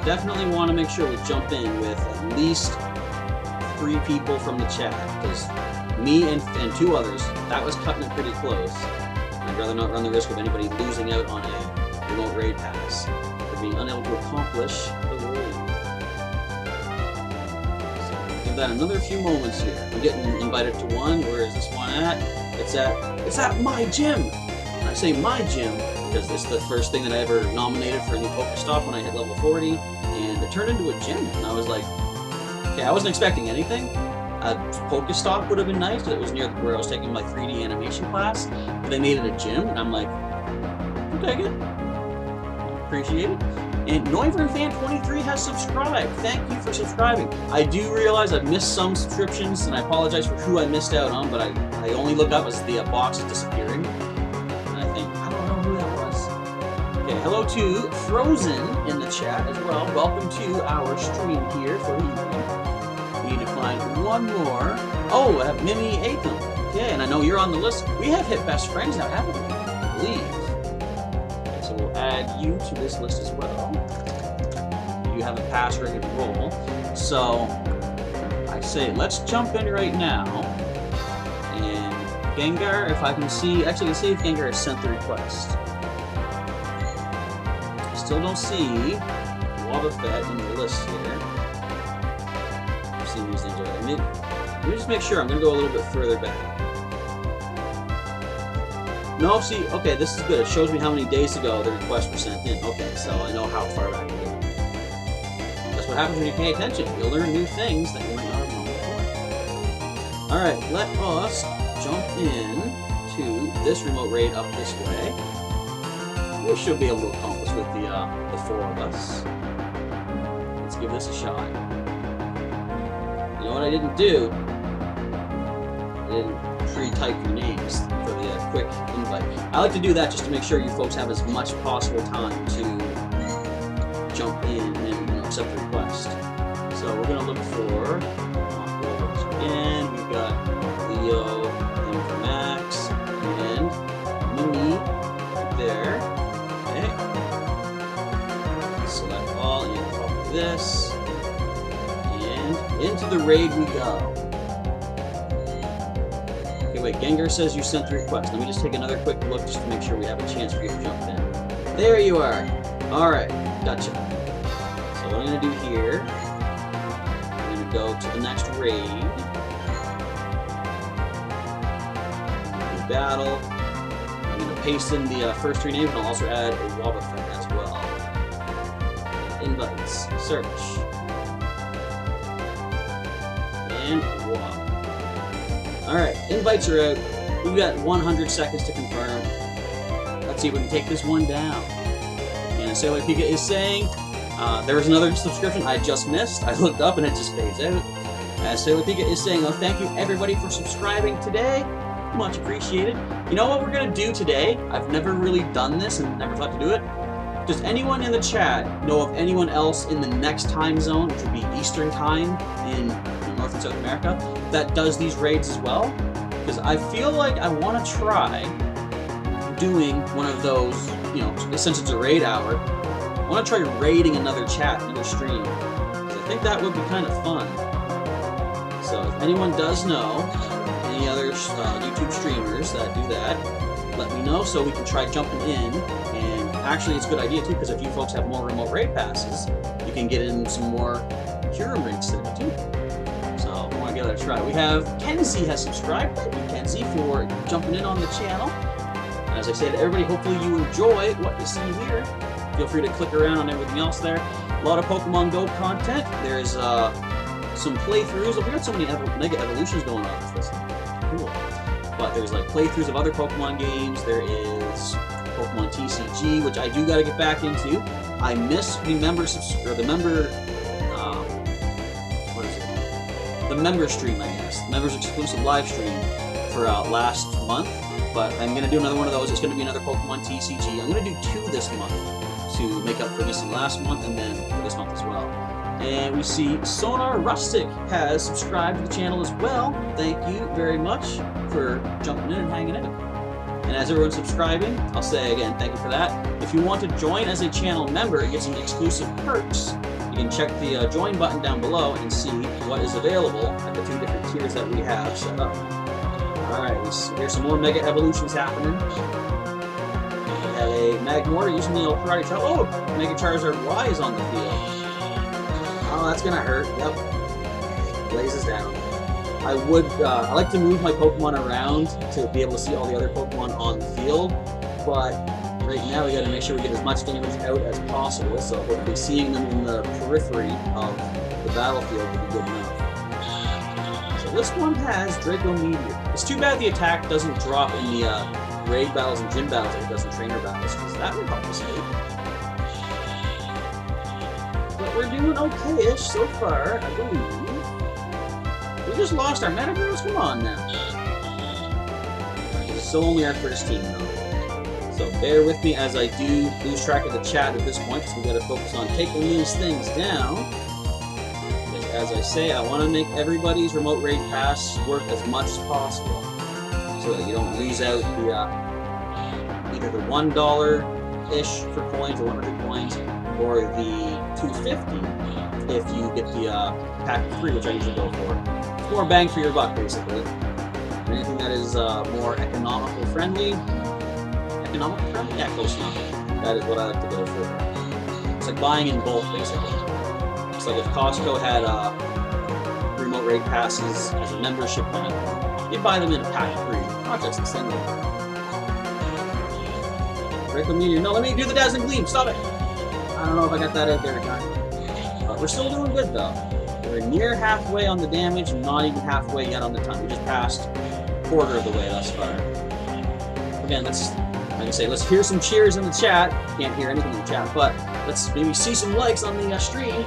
Definitely want to make sure we jump in with at least 3 people from the chat, because me and 2 others, that was cutting it pretty close. I'd rather not run the risk of anybody losing out on a remote raid pass or being unable to accomplish the raid. So give that another few moments here. I'm getting invited to one. Where is this one at? It's at my gym. And I say my gym because it's the first thing that I ever nominated for a new Pokestop when I hit level 40, and it turned into a gym, and I was like, okay, I wasn't expecting anything. A Pokestop would have been nice, because it was near where I was taking my 3D animation class, but they made it a gym, and I'm like, I'll take it. Appreciate it. And Noivernfan23 has subscribed. Thank you for subscribing. I do realize I've missed some subscriptions, and I apologize for who I missed out on, but I only look up as the box is disappearing. And I think, I don't know who that was. Okay, hello to Frozen in the chat as well. Welcome to our stream here for the evening. We need to find one more. Oh, Mimi Atham. Okay, and I know you're on the list. We have hit best friends now, haven't we? I believe. So we'll add you to this list as well. You have a pass ready to roll. So I say let's jump in right now. And Gengar, if I can see, actually I can see if Gengar has sent the request. Still don't see Wobbuffet in the list here. I'm seeing these things already. Let me just make sure. I'm going to go a little bit further back. No, see, okay, this is good. It shows me how many days ago the requests were sent in. Okay, so I know how far back to go. That's what happens when you pay attention. You'll learn new things that you might not have known before. Alright, let us jump in to this remote raid up this way. We should be able to accomplish with the four of us. Let's give this a shot. You know what I didn't do? I didn't pre-type your names for the quick invite. I like to do that just to make sure you folks have as much possible time to jump in and accept the request. So we're going to look for again. We've got Leo and Max and Mimi right there. Okay. Select all and copy this. And into the raid we go. Wait, Gengar says you sent the request. Let me just take another quick look just to make sure we have a chance for you to jump in. There you are. Alright, gotcha. So what I'm going to do here, I'm going to go to the next raid. Battle. I'm going to paste in the first three names, and I'll also add a Wobbuffet as well. Invites. Search. And Wob. Alright, invites are out. We've got 100 seconds to confirm. Let's see if we can take this one down. And Sailor Pika is saying, there was another subscription I just missed. I looked up and it just fades out. Sailor Pika is saying, oh, thank you everybody for subscribing today. Much appreciated. You know what we're going to do today? I've never really done this and never thought to do it. Does anyone in the chat know of anyone else in the next time zone, which would be Eastern Time in North and South America, that does these raids as well? Because I feel like I want to try doing one of those, you know, since it's a raid hour, I want to try raiding another chat, another stream. Because I think that would be kind of fun. So if anyone does know any other YouTube streamers that do that, let me know so we can try jumping in. And actually it's a good idea too, because if you folks have more remote raid passes, you can get in some more Kyurem Raids today too. So I want to give that a try. We have Kenzie has subscribed. Thank you, Kenzie, for jumping in on the channel. And as I said, everybody, hopefully you enjoy what you see here. Feel free to click around on everything else there. A lot of Pokemon Go content. There's some playthroughs. We got so many Mega Evolutions going on with this. Cool. But there's like playthroughs of other Pokemon games. There is Pokemon TCG, which I do got to get back into. I missed the member the member stream, I guess. The members exclusive live stream for last month. But I'm going to do another one of those. It's going to be another Pokemon TCG. I'm going to do 2 this month to make up for missing last month and then for this month as well. And we see Sonar Rustic has subscribed to the channel as well. Thank you very much for jumping in and hanging out. And as everyone's subscribing, I'll say again, thank you for that. If you want to join as a channel member and get some exclusive perks, you can check the join button down below and see what is available at the 2 different tiers that we have set up. Alright, here's some more Mega Evolutions happening. We have a Magmortar using the Karate Chop. Oh, Mega Charizard Y is on the field. Oh, that's gonna hurt. Yep. Blazes down. I like to move my Pokemon around to be able to see all the other Pokemon on the field, but right now we gotta make sure we get as much damage out as possible, so hopefully seeing them in the periphery of the battlefield will be good enough. So this one has Draco Meteor. It's too bad the attack doesn't drop in the raid battles and gym battles like it does in trainer battles, because that would help us out. But we're doing okay-ish so far, I believe. We just lost our metaverse, come on now. This is still only our first team though. So bear with me as I do lose track of the chat at this point, because we gotta focus on taking these things down. As I say, I want to make everybody's remote raid pass worth as much as possible, so that you don't lose out the either the $1-ish for coins or 100 coins, or the $2.50 if you get the pack of 3, which I usually go for. It's more bang for your buck, basically. Anything that is more economical friendly. Economical friendly? Yeah, close enough. That is what I like to go for. It's like buying in bulk, basically. It's like if Costco had remote raid passes as a membership plan, you'd buy them in a pack of 3, not just a single. Draco Meteor, no, let me do the Dazzling Gleam, stop it! I don't know if I got that out there in time. But we're still doing good though. We're near halfway on the damage, not even halfway yet on the time. We just passed a quarter of the way thus far. Again, let's, like I say, let's hear some cheers in the chat. Can't hear anything in the chat, but let's maybe see some likes on the stream.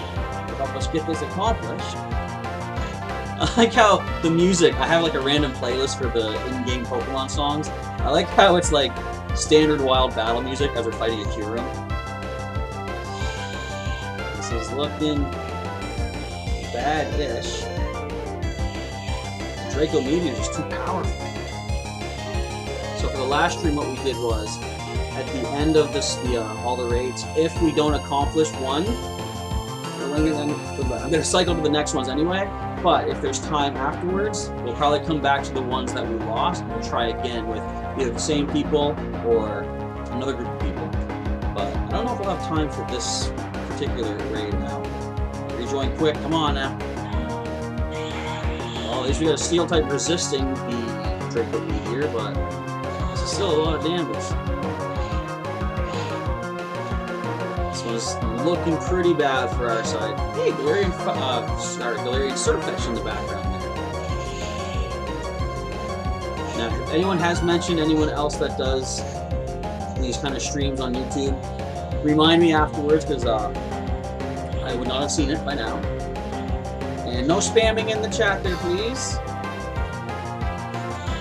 Help us get this accomplished. I like how the music, I have like a random playlist for the in-game Pokemon songs. I like how it's like standard wild battle music as we're fighting a Kyurem. This is looking bad-ish. Draco Meteor is just too powerful. So for the last stream, what we did was, at the end of this, all the raids, if we don't accomplish one, I'm going to cycle to the next ones anyway, but if there's time afterwards, we'll probably come back to the ones that we lost, and we'll try again with either the same people or another group of people. But I don't know if we'll have time for this particular raid now. Rejoin quick, come on now. Well, at least we got a steel type resisting the Draco Meteor, but this is still a lot of damage. Was looking pretty bad for our side. Hey, Galarian Surfetch in the background there. Now, if anyone has mentioned anyone else that does these kind of streams on YouTube, remind me afterwards, because I would not have seen it by now. And no spamming in the chat there, please.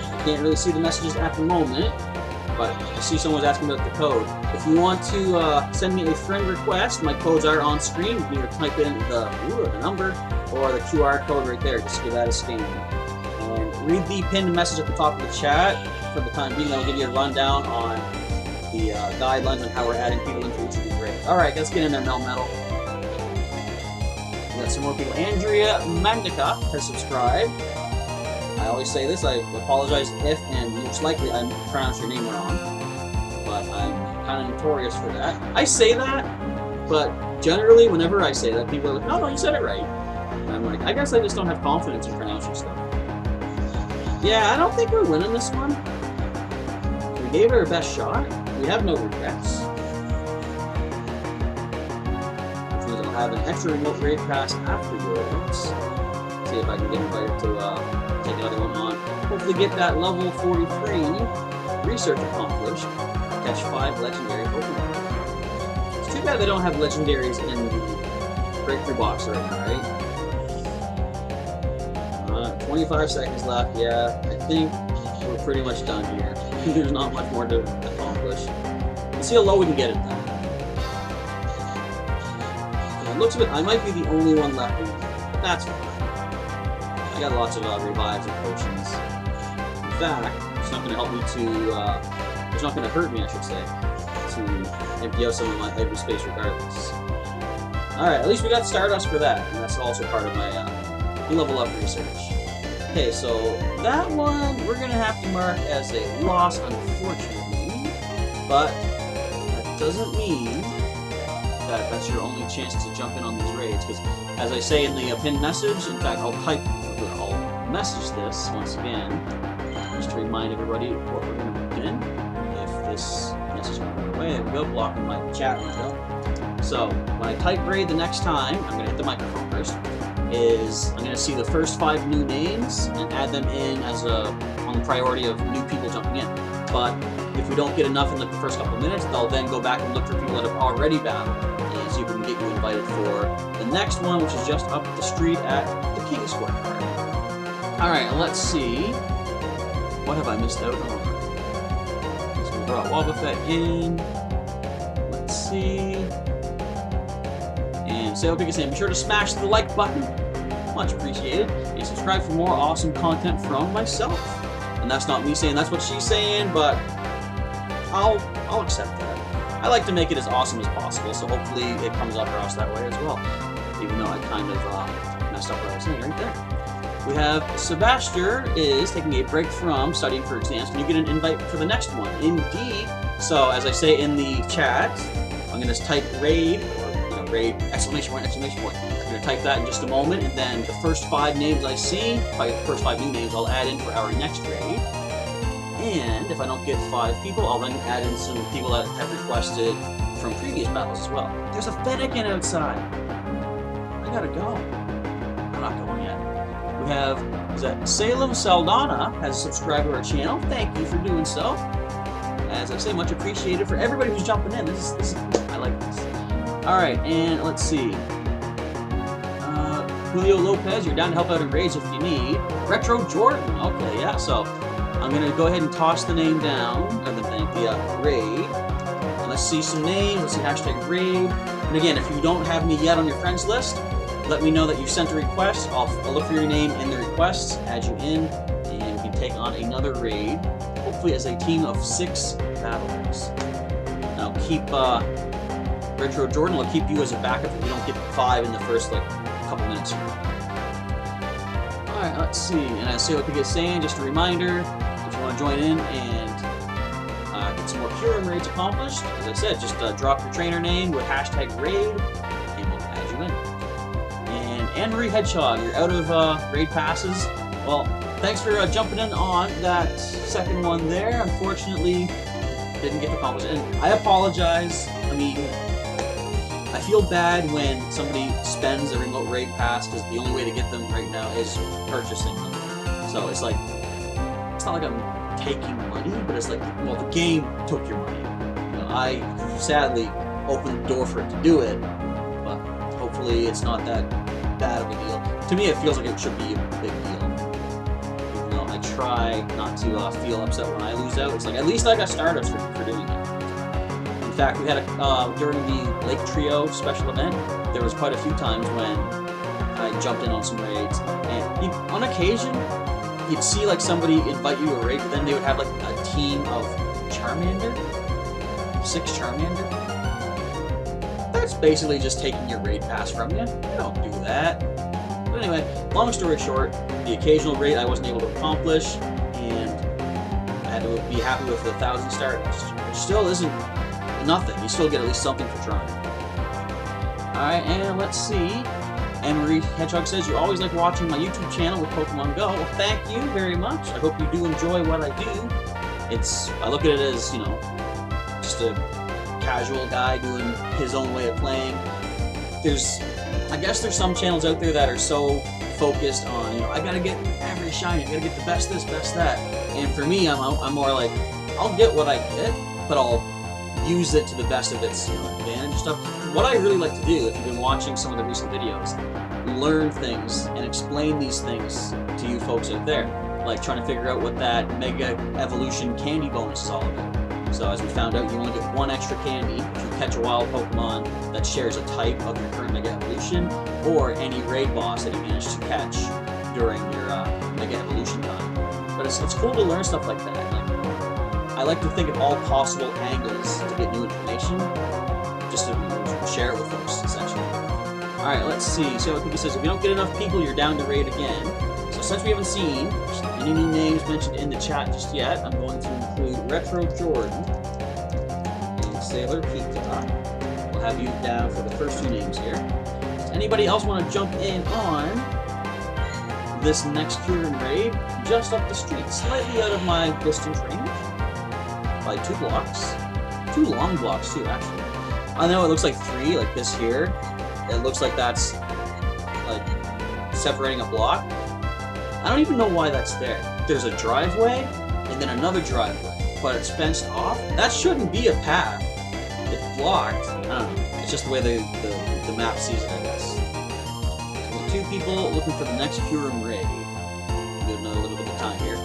I can't really see the messages at the moment, but I see someone's asking about the code. If you want to send me a friend request, my codes are on screen. You can either type in the number or the QR code right there. Just give that a scan. And read the pinned message at the top of the chat. For the time being, I'll give you a rundown on the guidelines on how we're adding people into each of these raids. Alright, let's get in there, Melmetal. We got some more people. Andrea Magnica has subscribed. I always say this, I apologize if and most likely I pronounce your name wrong, but I'm kind of notorious for that. I say that, but generally whenever I say that, people are like, no, you said it right. And I'm like, I guess I just don't have confidence in pronouncing stuff. Yeah, I don't think we're winning this one. We gave it our best shot. We have no regrets. Which means I'll have an extra remote raid pass afterwards. See if I can get invited to take another one on. Hopefully get that level 43 research accomplished. Catch 5 legendary Pokemon. It's too bad they don't have legendaries in the breakthrough box right now, right? 25 seconds left. Yeah, I think we're pretty much done here. There's not much more to accomplish. Let's see how low we can get it then. It looks a bit. I might be the only one left. That's fine. I got lots of revives and potions. In fact, it's not going to help me to, it's not going to hurt me, I should say, to empty out some of my heavy space regardless. Alright, at least we got Stardust for that, and that's also part of my level up research. Okay, so that one we're going to have to mark as a loss, unfortunately, but that doesn't mean that that's your only chance to jump in on these raids, because as I say in the pinned message, in fact, I'll message this once again, just to remind everybody what we're going to pin. If this message went away, there we go, blocking my chat window. So, when I type raid the next time, I'm going to hit the microphone first, is I'm going to see the first 5 new names and add them in as on the priority of new people jumping in. but if we don't get enough in the first couple minutes, they'll then go back and look for people that have already battled, and see if we can get you invited for the next one, which is just up the street at the King Square Park. Alright, let's see. What have I missed out on? So we brought Wobbuffet in. Let's see. And Sailor Pig is saying, be sure to smash the like button. Much appreciated. And subscribe for more awesome content from myself. And that's not me saying that's what she's saying, but I'll accept that. I like to make it as awesome as possible, so hopefully it comes across that way as well. Even though I kind of messed up what I was saying right there. We have Sebastian is taking a break from studying for exams. Can you get an invite for the next one? Indeed. So as I say in the chat, I'm going to type raid, or raid, exclamation point, exclamation point. I'm going to type that in just a moment, and then the first 5 names I see, the first 5 new names, I'll add in for our next raid. And if I don't get 5 people, I'll then add in some people that have requested from previous battles as well. There's a Fennekin outside. I gotta go. I'm not going yet. We have, is that Salem Saldana has subscribed to our channel. Thank you for doing so. As I say, much appreciated for everybody who's jumping in. This is I like this. Alright, and let's see. Julio Lopez, you're down to help out in raids if you need. Retro Jordan, okay, yeah, so I'm going to go ahead and toss the name down, or the raid. And let's see some names, let's see hashtag raid. And again, if you don't have me yet on your friends list, let me know that you sent a request. I'll look for your name in the requests, add you in, and we can take on another raid, hopefully as a team of 6 battlers. Now keep Retro Jordan, I'll keep you as a backup if we don't get 5 in the first couple minutes here. Alright, let's see. And as Sailor Pig is saying, just a reminder, if you want to join in and get some more Kyurem Raids accomplished, as I said, just drop your trainer name with hashtag raid, and we'll add you in. And Anne-Marie Hedgehog, you're out of raid passes. Well, thanks for jumping in on that second one there. Unfortunately, didn't get to accomplish it. And I apologize. I mean, I feel bad when somebody spends a remote raid pass because the only way to get them right now is purchasing them. So it's like, it's not like I'm taking money, but it's like, well, the game took your money. You know, I sadly opened the door for it to do it, but hopefully it's not that bad of a deal. To me, it feels like it should be a big deal. Even though I try not to feel upset when I lose out. It's like, at least I got Stardust for doing it. In fact, we had during the Lake Trio special event, there was quite a few times when I jumped in on some raids, and on occasion, you'd see like somebody invite you to a raid, but then they would have like a team of Charmander, 6 Charmander. That's basically just taking your raid pass from you. You don't do that. But anyway, long story short, the occasional raid I wasn't able to accomplish, and I had to be happy with the 1,000 Stardust, which still isn't nothing. You still get at least something for trying. Alright, and let's see. Anne-Marie Hedgehog says, you always like watching my YouTube channel with Pokemon Go. Well, thank you very much. I hope you do enjoy what I do. I look at it as, you know, just a casual guy doing his own way of playing. I guess there's some channels out there that are so focused on, you know, I gotta get every shiny, I gotta get the best this, best that. And for me, I'm more like, I'll get what I get, but I'll use it to the best of its advantage stuff. What I really like to do, if you've been watching some of the recent videos, learn things and explain these things to you folks out there. Like trying to figure out what that Mega Evolution candy bonus is all about. So as we found out, you only get 1 extra candy if you catch a wild Pokemon that shares a type of your current Mega Evolution, or any raid boss that you managed to catch during your Mega Evolution time. But it's cool to learn stuff like that. I like to think of all possible angles to get new information, just to share it with folks, essentially. Alright, let's see. So Cookie says, if you don't get enough people, you're down to raid again. So since we haven't seen any new names mentioned in the chat just yet, I'm going to include Retro Jordan and Sailor Pika. We'll have you down for the first 2 names here. Does anybody else want to jump in on this next Kyurem raid? Just up the street, slightly out of my distance range. By 2 blocks. 2 long blocks too, actually. I know it looks like 3, like this here. It looks like that's like separating a block. I don't even know why that's there. There's a driveway and then another driveway. but it's fenced off. That shouldn't be a path. It's blocked. I don't know. It's just the way the map sees it, I guess. So 2 people looking for the next Kyurem Raid. Give another little bit of time here.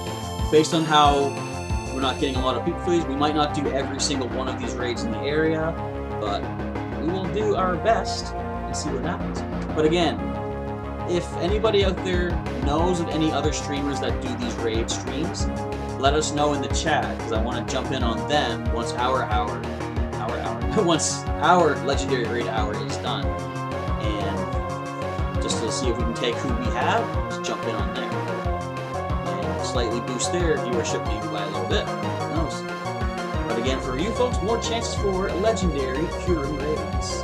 Based on how we're not getting a lot of people for these, we might not do every single one of these raids in the area, but we will do our best and see what happens. But again, if anybody out there knows of any other streamers that do these raid streams, let us know in the chat, because I want to jump in on them once once our legendary raid hour is done, and just to see if we can take who we have, just jump in on there and slightly boost their viewership maybe by a little bit. Who knows? But again, for you folks, more chances for legendary Kyurem Raids.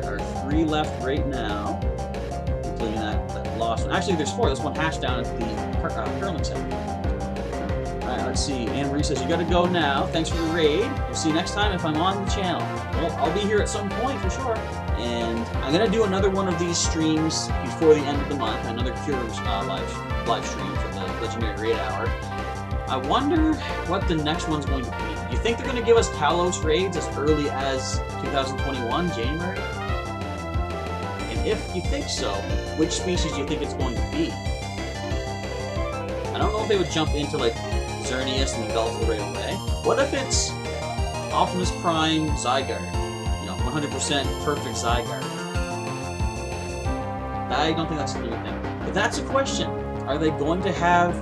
There are 3 left right now, including that lost one. Actually, there's 4. There's one hashed down at the curling center. Alright, let's see. Anne Marie says, you gotta go now. Thanks for the raid. We'll see you next time if I'm on the channel. Well, I'll be here at some point for sure. And I'm gonna do another one of these streams before the end of the month. Another Kyurem live stream for the Legendary Raid Hour. I wonder what the next one's going to be. Do you think they're going to give us Talos raids as early as 2021, January? And if you think so, which species do you think it's going to be? I don't know if they would jump into like Xerneas and Yveltal right away. What if it's Optimus Prime Zygarde? You know, 100% perfect Zygarde. I don't think that's the thing. But that's a question. Are they going to have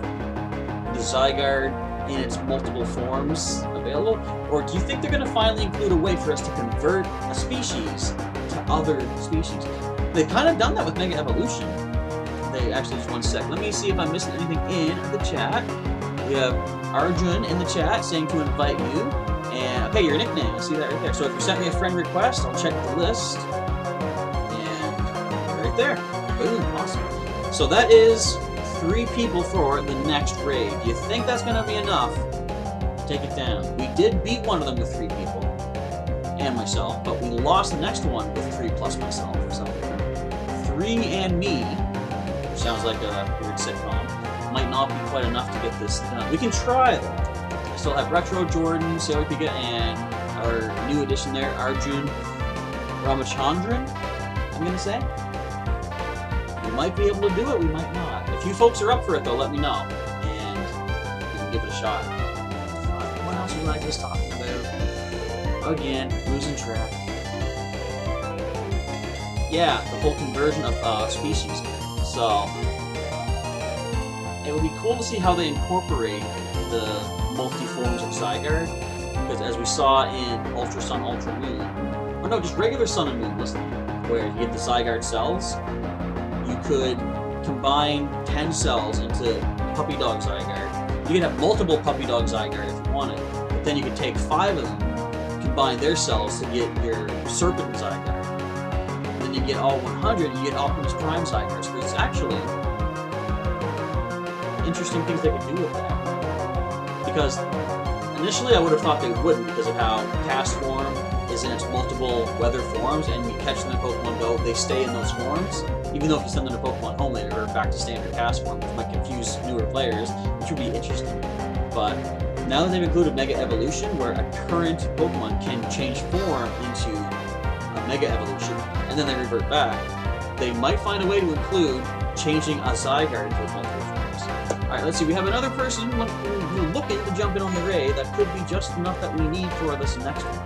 the Zygarde in its multiple forms available? Or do you think they're going to finally include a way for us to convert a species to other species? They've kind of done that with Mega Evolution. They actually, just one sec. Let me see if I'm missing anything in the chat. We have Arjun in the chat saying to invite you. And, okay, your nickname. I see that right there. So if you sent me a friend request, I'll check the list. And right there. Boom. Awesome. So that is 3 people for the next raid. Do you think that's going to be enough to take it down? We did beat one of them with 3 people. And myself. But we lost the next one with 3 plus myself. So 3 and me, which sounds like a weird sitcom, might not be quite enough to get this done. We can try though. I still have Retro, Jordan, Sarapika, and our new addition there, Arjun Ramachandran, I'm going to say. We might be able to do it, we might not. If you folks are up for it though, let me know, and we can give it a shot. What else was I just talking about? Again, losing track. Yeah, the whole conversion of species. So, it would be cool to see how they incorporate the multi-forms of Zygarde, because as we saw in Ultra Sun, Ultra Moon, or no, just regular Sun and Moon, listen, where you get the Zygarde cells, you could combine 10 cells into Puppy Dog Zygarde. You could have multiple Puppy Dog Zygarde if you wanted, but then you could take 5 of them, combine their cells to get your Serpent Zygarde. And then you get all 100, you get Optimus Prime Zygarde. So there's actually interesting things they could do with that. Because initially I would have thought they wouldn't because of how Cast Form is in its multiple weather forms, and you catch them in Pokemon Go, they stay in those forms. Even though if you send them to Pokemon Home, they revert back to standard Cast Form, which might confuse newer players, which would be interesting. But now that they've included Mega Evolution, where a current Pokemon can change form into a Mega Evolution, and then they revert back, they might find a way to include changing a Zygarde into its multiple forms. Alright, let's see, we have another person who's looking to jump in on the raid. That could be just enough that we need for this next one.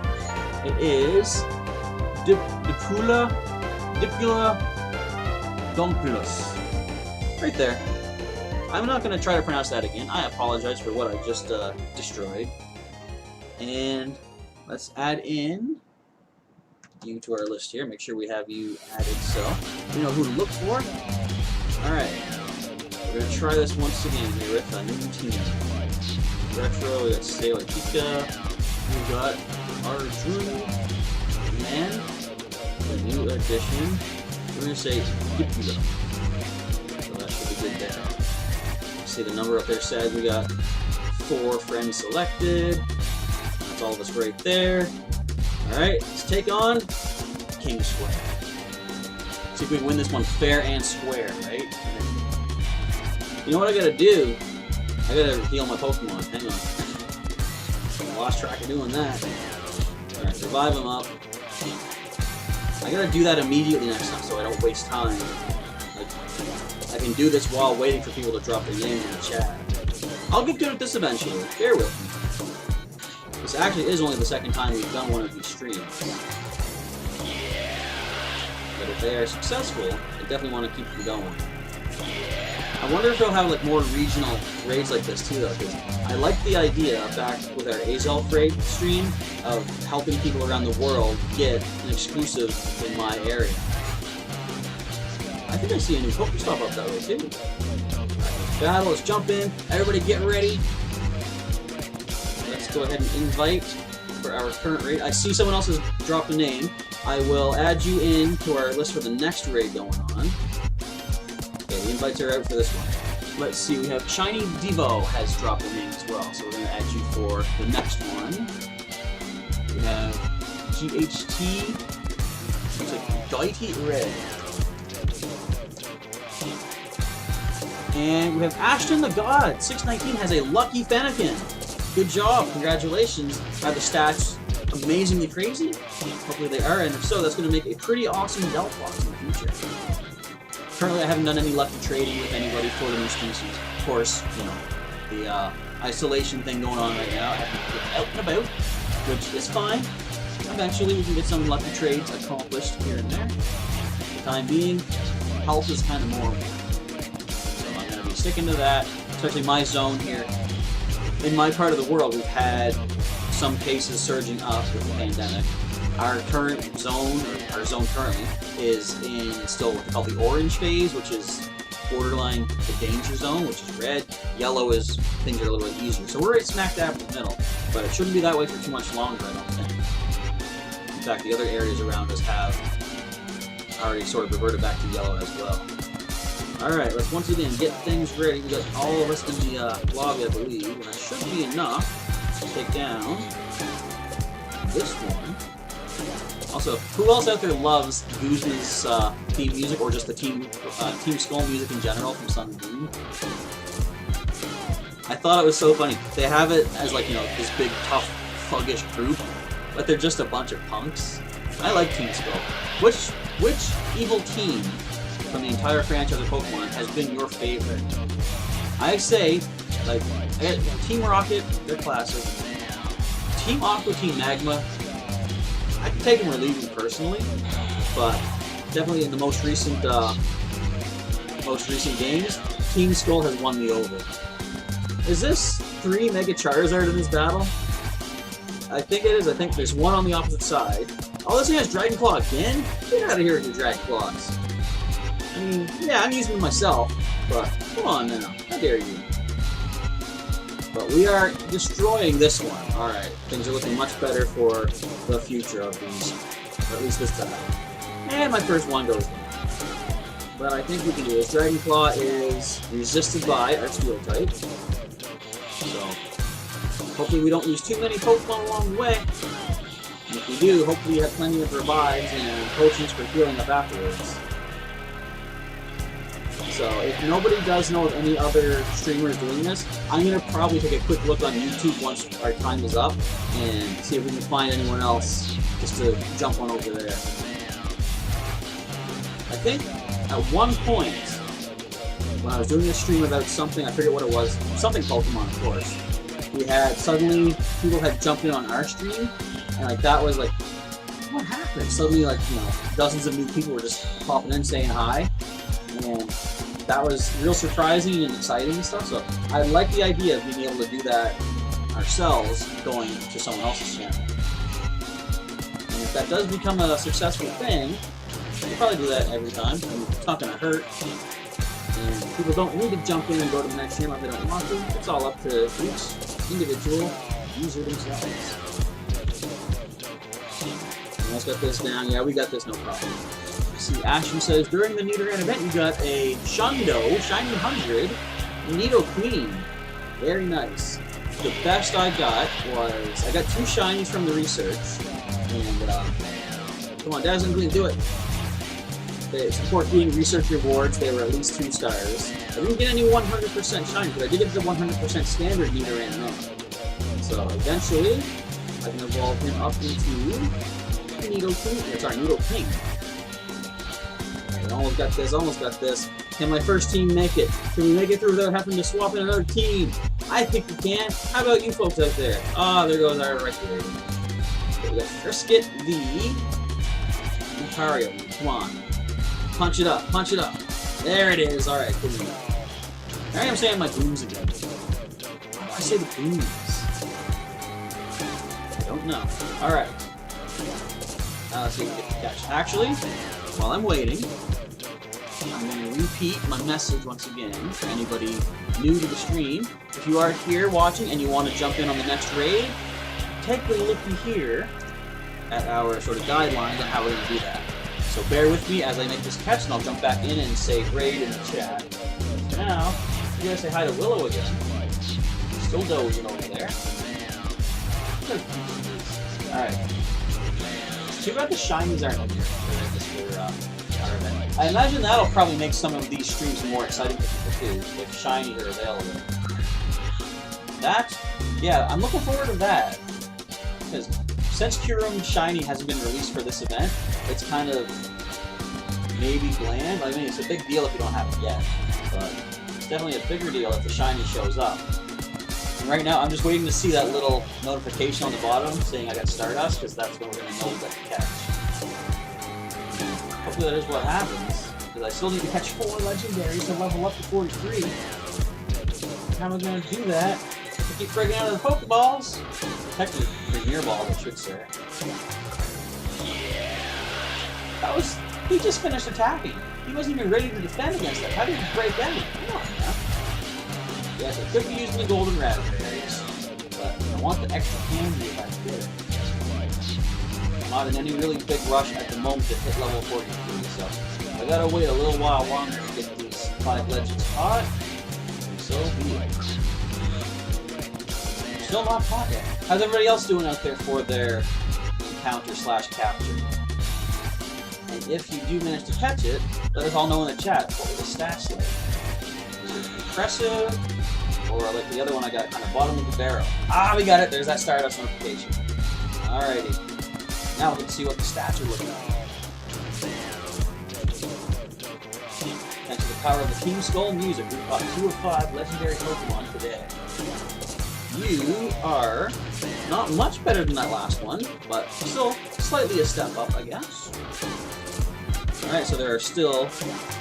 It is Dipula Donkulus. Right there. I'm not going to try to pronounce that again. I apologize for what I just destroyed. And let's add in you to our list here. Make sure we have you added so we know who to look for. Alright. We're going to try this once again here with a new team. Retro, we got Sarapika, we got Arjun, and a new addition. We're going to say Dipula. So that should be good there. See the number up there says we got 4 friends selected. That's all of us right there. Alright, let's take on King Square. See if we can win this one fair and square, right? You know what I gotta do? I gotta heal my Pokemon. Hang on. lost track of doing that. Alright, revive him up. I gotta do that immediately next time so I don't waste time. Like, I can do this while waiting for people to drop their names in the chat. I'll get good at this eventually. Bear with me. This actually is only the second time we've done one of these streams. But if they are successful, I definitely want to keep them going. I wonder if they'll have like more regional raids like this too, though, because I like the idea back with our Azelf raid stream of helping people around the world get an exclusive in my area. I think I see a new Pokestop up that way too. Battle, let's jump in. Everybody get ready. Let's go ahead and invite for our current raid. I see someone else has dropped a name. I will add you in to our list for the next raid going on. Okay, the invites are out for this one. Let's see, we have Shiny Devo has dropped a name as well, so we're going to add you for the next one. We have GHT, looks like Doity Red. And we have Ashton the God, 619 has a Lucky Fennekin. Good job, congratulations. Are the stats amazingly crazy? Hopefully they are, and if so, that's going to make a pretty awesome Delphox in the future. Currently, I haven't done any lucky trading with anybody for the new species. Of course, you know, the isolation thing going on right now. I have to get out and about, which is fine. Eventually, we can get some lucky trades accomplished here and there. For the time being, health is kind of more. So I'm going to be sticking to that, especially my zone here. In my part of the world, we've had some cases surging up with the pandemic. Our current zone, or our zone currently, is in still what they call the orange phase, which is borderline the danger zone, which is red. Yellow is things are a little bit easier. So we're right smack dab in the middle, but it shouldn't be that way for too much longer, I don't think. In fact, the other areas around us have already sort of reverted back to yellow as well. Alright, let's once again get things ready. We got all of us in the lobby, I believe, and that should be enough to take down this one. Also, who else out there loves Goose's theme music, or just the Team Skull music in general from Sun and Moon? I thought it was so funny. They have it as like, you know, this big, tough, thuggish group, but they're just a bunch of punks. I like Team Skull. Which evil team from the entire franchise of Pokemon has been your favorite? I say, like, I got Team Rocket, they're classic. Team Aqua, Team Magma, I can take them or leave them personally, but definitely in the most recent games, Team Skull has won me over. Is this 3 Mega Charizard in this battle? I think it is. I think there's one on the opposite side. Oh, this thing has Dragon Claw again? Get out of here with your Dragon Claws. I mean, yeah, I'm using them myself, but come on now. How dare you? But we are destroying this one. Alright, things are looking much better for the future of these, or at least this time. And my first one goes down. But I think we can do this. Dragon Claw is resisted by our Steel type. So, hopefully we don't lose too many Pokemon along the way. And if we do, hopefully we have plenty of revives and potions for healing up afterwards. So, if nobody does know of any other streamers doing this, I'm going to probably take a quick look on YouTube once our time is up and see if we can find anyone else just to jump on over there. I think at one point, when I was doing a stream about something, I forget what it was, something Pokemon, of course, we had, suddenly, people had jumped in on our stream, and like that was like, what happened? Suddenly, like, you know, dozens of new people were just popping in saying hi, and that was real surprising and exciting and stuff, so I like the idea of being able to do that ourselves going to someone else's channel. And if that does become a successful thing, we'll probably do that every time. I mean, it's not going to hurt. And people don't need to jump in and go to the next channel if they don't want to. It's all up to each individual user themselves. And let's get this down. Yeah, we got this, no problem. See, Ashton says, during the Nidoran event, you got a Shundo, Shiny 100, Nido Queen. Very nice. The best I got was, I got 2 shinies from the research, and, come on, Dazzling Gleam, do it. They support being research rewards, they were at least 2 stars. I didn't get any 100% shiny, but I did get the 100% standard Nidoran event. So eventually, I can evolve him up into Nido Pink. Okay, almost got this, almost got this. Can my first team make it? Can we make it through without having to swap in another team? I think we can. How about you folks out there? Ah, there goes our record. Okay, we got Frisket the Lucario. Come on. Punch it up, punch it up. There it is. Alright, cool. Now I'm saying my booms again. I say the booms. I don't know. Alright. Now let's see if we get the catch. Actually, while I'm waiting, I'm going to repeat my message once again for anybody new to the stream. If you are here watching and you want to jump in on the next raid, take a looky here at our sort of guidelines on how we're going to do that. So bear with me as I make this catch, and I'll jump back in and say raid in the chat. Now, I'm going to say hi to Willow again. Still dozing over there. Alright. Too bad the shinies aren't in here for our event. I imagine that'll probably make some of these streams more exciting for people too, if shinies are available. Yeah, I'm looking forward to that. Because since Kyurem Shiny hasn't been released for this event, it's kind of maybe bland. I mean, it's a big deal if you don't have it yet, but it's definitely a bigger deal if the shiny shows up. And right now, I'm just waiting to see that little notification on the bottom saying I got Stardust, because that's when we're going to know we got the catch. Hopefully that is what happens, because I still need to catch 4 legendaries to level up to 43. How am I going to do that? I keep breaking out of the Pokeballs. Technically, Premier Ball, I should say. That was... He just finished attacking. He wasn't even ready to defend against that. How did he break out? Come on, man. Yes, I could be using the golden raspberries, but I want the extra candy if I could. I'm not in any really big rush at the moment to hit level 43, so I gotta wait a little while longer to get these 5 legends caught. So be it. Still not caught yet. How's everybody else doing out there for their encounter/capture? And if you do manage to catch it, let us all know in the chat what were the stats like. Is it impressive? Or like the other one I got, kind of bottom of the barrel. Ah, we got it. There's that Stardust notification. Alrighty. Now we can see what the stats are looking like. Thanks to the power of the Team Skull music, we've got 2 of 5 legendary Pokemon today. You are not much better than that last one, but still slightly a step up, I guess. Alright, so there are still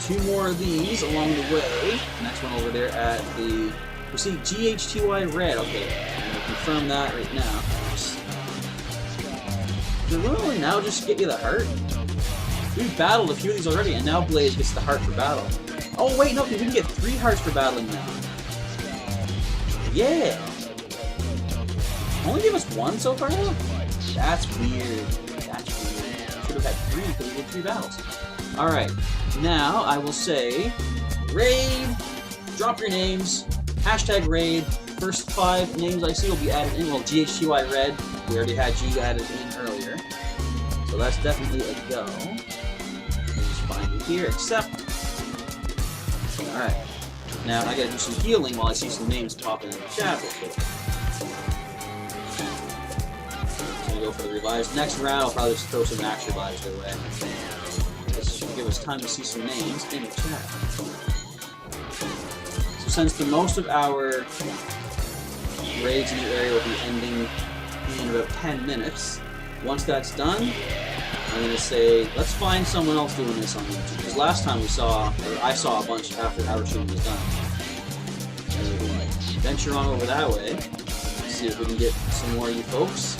2 more of these along the way. Next one over there at the... We see GHTY Red. Okay, I'm going to confirm that right now. Did we really now just get you the heart? We've battled a few of these already, and now Blaze gets the heart for battle. Oh wait, no, we can get 3 hearts for battling now. Yeah! Only give us 1 so far now? That's weird. That's weird. Should have had 3 because we did 3 battles. Alright, now I will say, raid, drop your names, hashtag raid, first 5 names I see will be added in. Well, GHTY Red, we already had you added in earlier, so that's definitely a go. Let me just find you here, accept. Alright, now I gotta do some healing while I see some names popping in the chat real quick. So we go for the revives. Next round, I'll probably just throw some max revives their way. This should give us time to see some names in the chat. So since the most of our raids in the area will be ending in about 10 minutes, once that's done, I'm going to say, let's find someone else doing this on YouTube. Because last time we saw, or I saw a bunch after our stream was done. And we're going to venture on over that way, see if we can get some more of you folks.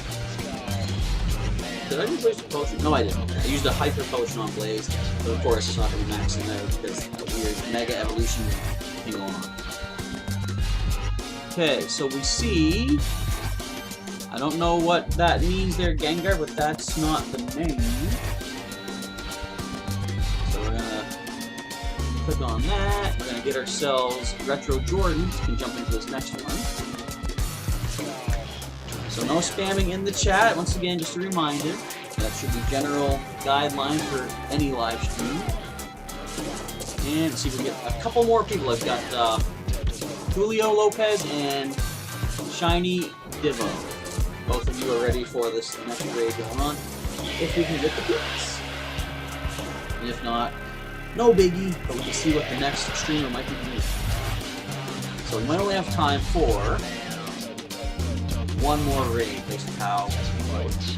Did I just waste a potion? No, I didn't. I used a hyper potion on Blaze, but of course it's not going to be maxing out because of a weird mega evolution thing going on. Okay, so we see... I don't know what that means there, Gengar, but that's not the name. So we're going to click on that. We're going to get ourselves Retro Jordan. We can jump into this next one. So no spamming in the chat. Once again, just a reminder, that should be general guideline for any live stream. And let's see if we can get a couple more people. I've got Julio Lopez and Shiny Divo. Both of you are ready for this next raid going on. If we can get the bits. And if not, no biggie, but we can see what the next streamer might be doing. So we might only have time for one more raid based on how it goes.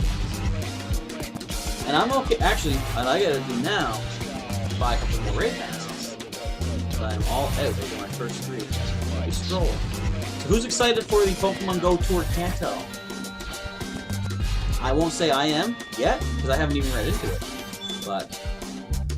And I'm okay, actually, what I gotta do now is buy a couple more raid passes. So I'm all out over my first 3. Nice stroll. So who's excited for the Pokemon Go Tour Kanto? I won't say I am yet, because I haven't even read into it. But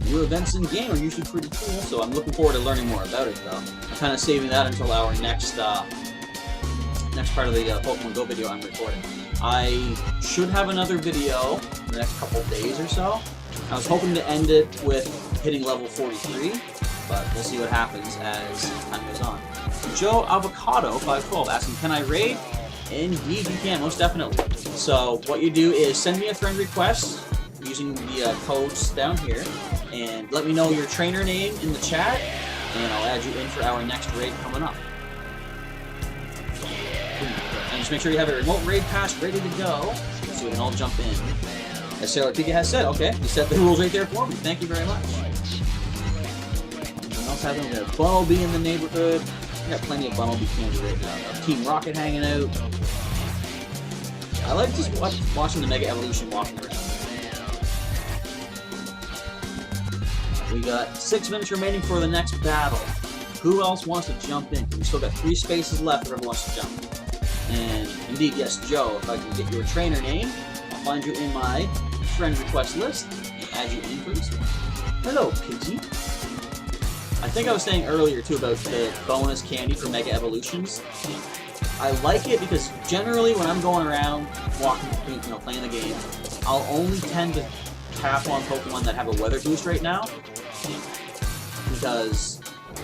new events in game are usually pretty cool, so I'm looking forward to learning more about it though. I'm kind of saving that until our next part of the Pokemon Go video I'm recording. I should have another video in the next couple of days or so. I was hoping to end it with hitting level 43, but we'll see what happens as time goes on. Joe Avocado 512 asking, can I raid? Indeed you can, most definitely. So what you do is send me a friend request using the codes down here, and let me know your trainer name in the chat, and I'll add you in for our next raid coming up. And just make sure you have a remote raid pass ready to go, so we can all jump in. As Sailor Pika has said, okay, you set the rules right there for me. Thank you very much. Anything else happening? We have Bumblebee in the neighborhood. We got plenty of Bumblebee candy right now. Team Rocket hanging out. I like just watching the Mega Evolution walking around. We got 6 minutes remaining for the next battle. Who else wants to jump in? We still got 3 spaces left if everyone wants to jump. And indeed, yes, Joe, if I can get your trainer name, I'll find you in my friend request list and add you in for this one. Hello, Pidgey. I think I was saying earlier too about the bonus candy for Mega Evolutions. I like it because generally when I'm going around walking, playing the game, I'll only tend to tap on Pokemon that have a weather boost right now, because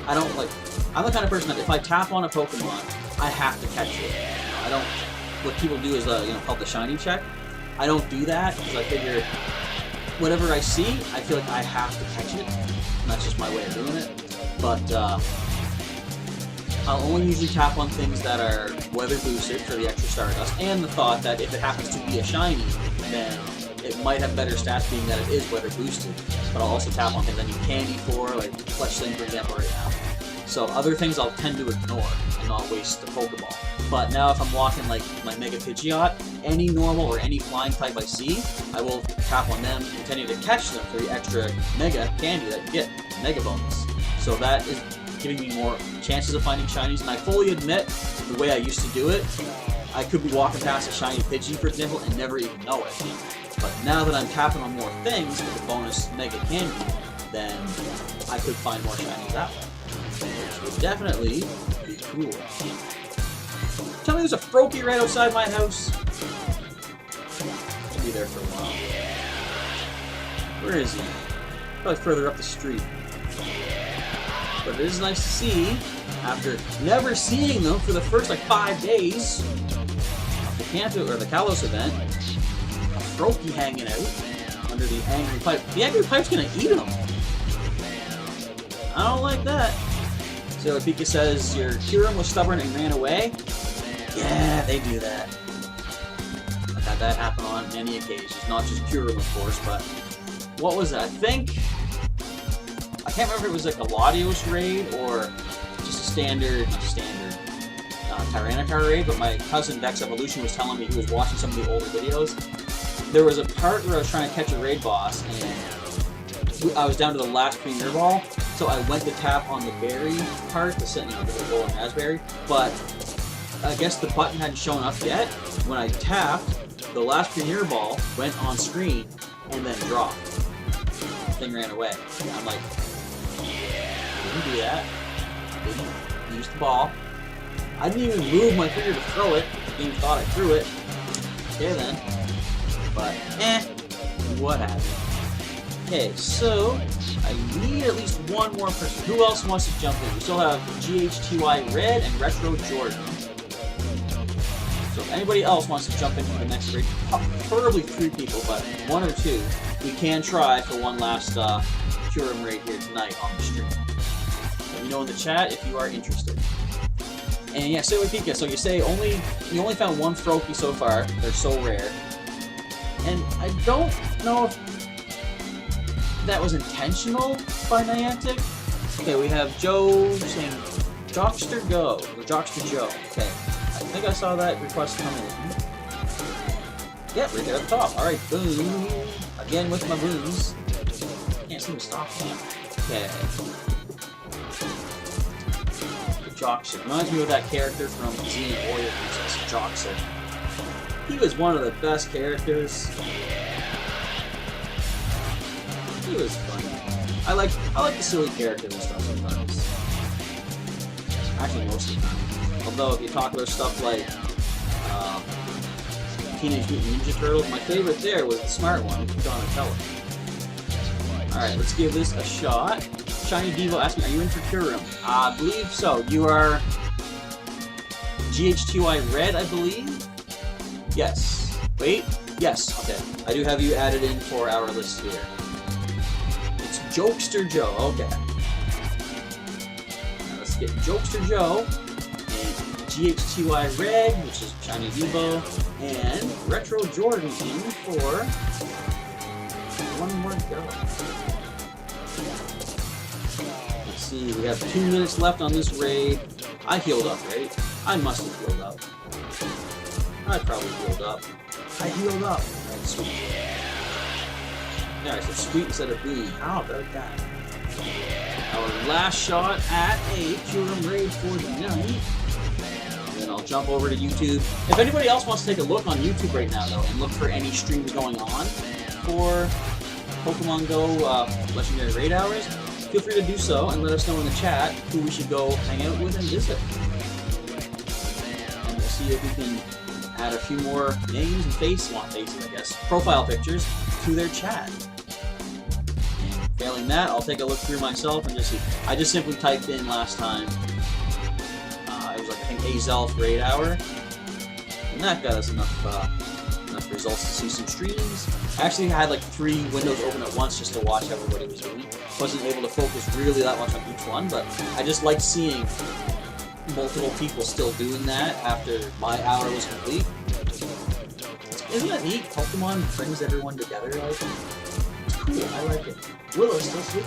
I don't like. I'm the kind of person that if I tap on a Pokemon, I have to catch it. I don't. What people do is called the shiny check. I don't do that because I figure whatever I see, I feel like I have to catch it. And that's just my way of doing it. But I'll only usually tap on things that are weather boosted for the extra Stardust, and the thought that if it happens to be a shiny, then it might have better stats being that it is weather boosted. But I'll also tap on things I need candy for, like Fletch Sling for example right now. So other things I'll tend to ignore and not waste the Pokeball. But now if I'm walking like my Mega Pidgeot, any normal or any flying type I see, I will tap on them, intending to catch them for the extra Mega candy that you get, Mega bonus. So that is giving me more chances of finding shinies, and I fully admit, the way I used to do it, I could be walking past a shiny Pidgey, for example, and never even know it. But now that I'm tapping on more things with the bonus Mega Candy, then I could find more shinies that way. Which would definitely be cool. Tell me there's a Froakie right outside my house. I'll be there for a while. Where is he? Probably further up the street. But it is nice to see, after never seeing them for the first like 5 days of the Kanto or the Kalos event, a Froakie hanging out under the Angry Pipe. The Angry Pipe's gonna eat him. I don't like that. So Pika says your Kyurem was stubborn and ran away. Yeah, they do that. I've had that happen on many occasions, not just Kyurem of course, but what was it? I can't remember if it was like a Latios raid or just a standard Tyranitar raid, but my cousin Vex Evolution was telling me he was watching some of the older videos. There was a part where I was trying to catch a raid boss, and I was down to the last Premier Ball, so I went to tap on the berry part, the golden raspberry, but I guess the button hadn't shown up yet. When I tapped, the last Premier Ball went on screen and then dropped. The thing ran away. And I'm like, didn't do that. Didn't use the ball. I didn't even move my finger to throw it. The game thought I threw it. Okay then. But, what happened? Okay, so I need at least one more person. Who else wants to jump in? We still have GHTY Red and Retro Jordan. So if anybody else wants to jump in for the next raid, preferably 3 people, but 1 or 2, we can try for one last Kyurem raid here tonight on the stream. Let me know in the chat if you are interested. And yeah, so Pika, so you say you only found one Froakie so far. They're so rare. And I don't know if that was intentional by Niantic. Okay, we have Joe saying Jockster Go, or Jockster Joe. Okay, I think I saw that request come in. Yep, right there at the top. Alright, boom. Again with my booms. Can't seem to stop him. Okay. Jockster. Reminds me of that character from Xena Warrior Princess, Jockster. He was one of the best characters. He was funny. I like the silly characters and stuff sometimes. Actually, most of the time. Although, if you talk about stuff like Teenage Mutant Ninja Turtles, my favorite there was the smart one, Donatello. Alright, let's give this a shot. Shiny Devo asking, are you in for Kyurem? I believe so. You are GH2I Red, I believe? Yes. Wait. Yes. Okay. I do have you added in for our list here. It's Jokester Joe. Okay. Now let's get Jokester Joe and GH2I Red, which is Shiny Devo, and Retro Jordan in for one more go. Let's see. We have 2 minutes left on this raid. I healed up, right? I must have healed up. I probably healed up. I healed up. That's sweet. Yeah, I said sweet instead of B. How about that? Our last shot at a Kyurem Raids for the night. And then I'll jump over to YouTube. If anybody else wants to take a look on YouTube right now, though, and look for any streams going on for Pokemon Go Legendary Raid Hours, feel free to do so and let us know in the chat who we should go hang out with and visit. And we'll see if we can add a few more names and faces, I guess, profile pictures to their chat. And failing that, I'll take a look through myself and just see. I just simply typed in last time. It was like, I think, Azelf Raid Hour. And that got us enough results to see some streams. I actually had like 3 windows open at once just to watch how everybody was doing. Wasn't able to focus really that much on each one, but I just liked seeing multiple people still doing that after my hour was complete. Isn't that neat? Pokemon brings everyone together like that. It's cool, I like it. Willow's still sweet.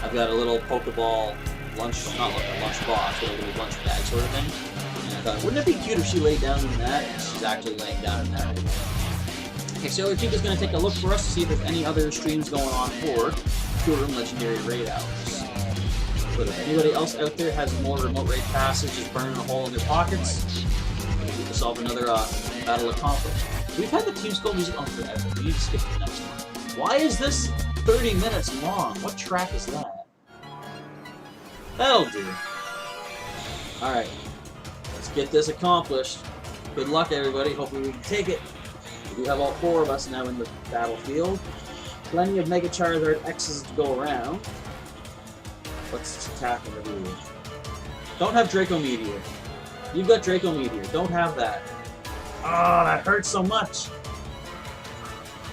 I've got a little Pokeball lunch, not like a lunch box, but a little lunch bag sort of thing. And I thought, wouldn't it be cute if she laid down in that? And she's actually laying down in that. Okay, so I think it's going to take a look for us to see if there's any other streams going on for Kyurem Legendary Raid Hours. But if anybody else out there has more remote raid passes just burning a hole in their pockets, we need to solve another battle of conflict. We've had the Team Skull music on forever. We need to skip to the next one. Why is this 30 minutes long? What track is that? That'll do. Alright. Let's get this accomplished. Good luck, everybody. Hopefully we can take it. We do have all 4 of us now in the battlefield. Plenty of Mega Charizard X's to go around. What's this attack going to do? Don't have Draco Meteor. You've got Draco Meteor. Don't have that. Oh, that hurts so much.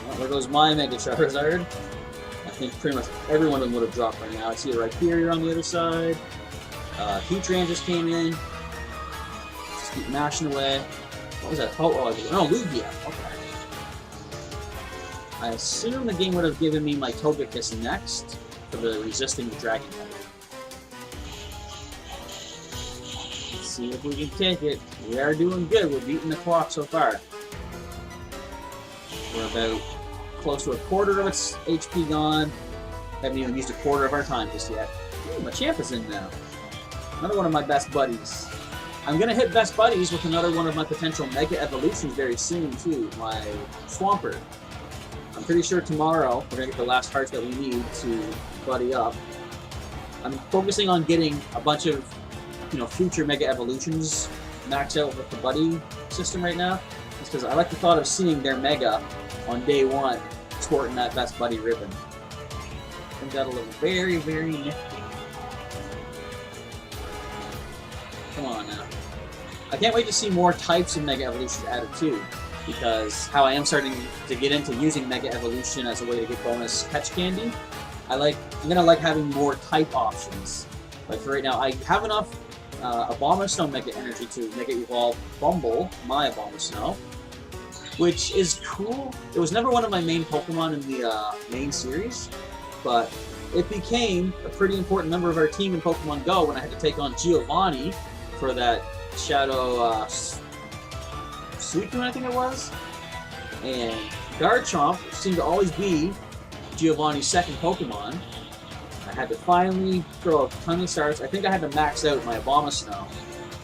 Well, there goes my Mega Charizard. I think pretty much every one of them would have dropped right now. I see a Rhyperior on the other side. Heatran just came in. Just keep mashing away. What was that? Oh, Lugia. Okay. I assume the game would have given me my Togekiss next for the resisting the Dragon Head. Let's see if we can take it. We are doing good. We're beating the clock so far. We're about close to a quarter of its HP gone. Haven't even used a quarter of our time just yet. Ooh, Machamp is in now. Another one of my best buddies. I'm going to hit best buddies with another one of my potential Mega Evolutions very soon, too. My Swampert. I'm pretty sure tomorrow we're going to get the last hearts that we need to buddy up. I'm focusing on getting a bunch of, future Mega Evolutions maxed out with the buddy system right now. Just because I like the thought of seeing their Mega on day 1 sporting that best buddy ribbon. I think that'll look very, very nifty. Come on now. I can't wait to see more types of Mega Evolutions added too, because how I am starting to get into using Mega Evolution as a way to get bonus catch candy. I'm gonna like having more type options. But for right now, I have enough Abomasnow Mega Energy to make it evolve Bumble, my Abomasnow, which is cool. It was never one of my main Pokemon in the main series, but it became a pretty important member of our team in Pokemon Go when I had to take on Giovanni for that Shadow Suicune, I think it was. And Garchomp seemed to always be Giovanni's second Pokemon. I had to finally throw a ton of starts. I think I had to max out my Abomasnow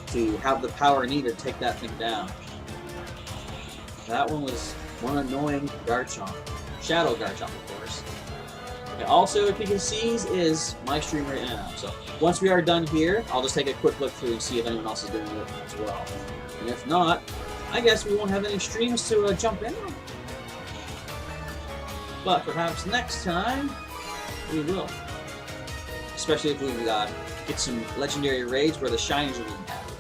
to have the power needed to take that thing down. That one was one annoying Garchomp. Shadow Garchomp, of course. Okay, also, if you can see, is my stream right now. So once we are done here, I'll just take a quick look through and see if anyone else is doing it as well. And if not, I guess we won't have any streams to jump in on. But perhaps next time, we will. Especially if we get some legendary raids where the shinies are being added.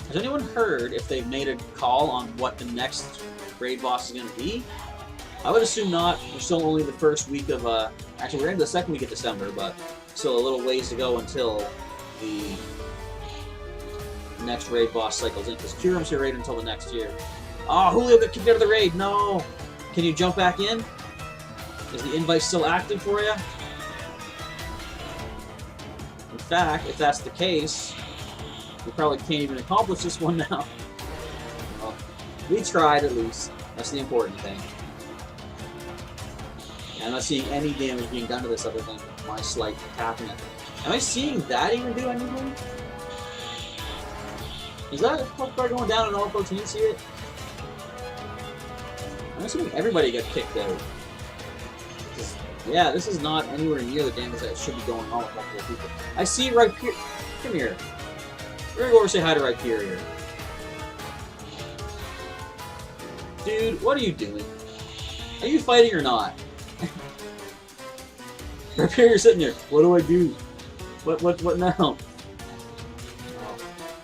Has anyone heard if they've made a call on what the next raid boss is going to be? I would assume not. We're still only the first week of, actually we're into the second week of December, but still a little ways to go until the next raid boss cycles in, because Kyurem's here right until the next year. Oh, Julio got kicked out of the raid, no! Can you jump back in? Is the invite still active for you? In fact, if that's the case, we probably can't even accomplish this one now. Well, we tried at least. That's the important thing. I'm not seeing any damage being done to this other than my slight tapping it. Am I seeing that even do anything? Is that Pokemon going down in all approach? Can you see it? I'm assuming everybody got kicked out. Yeah, this is not anywhere near the damage that should be going on with multiple people. I see Rhyperior. Come here. We're gonna go over and say hi to Rhyperior. Dude, what are you doing? Are you fighting or not? Rhyperior's sitting there. What do I do? What now? Oh.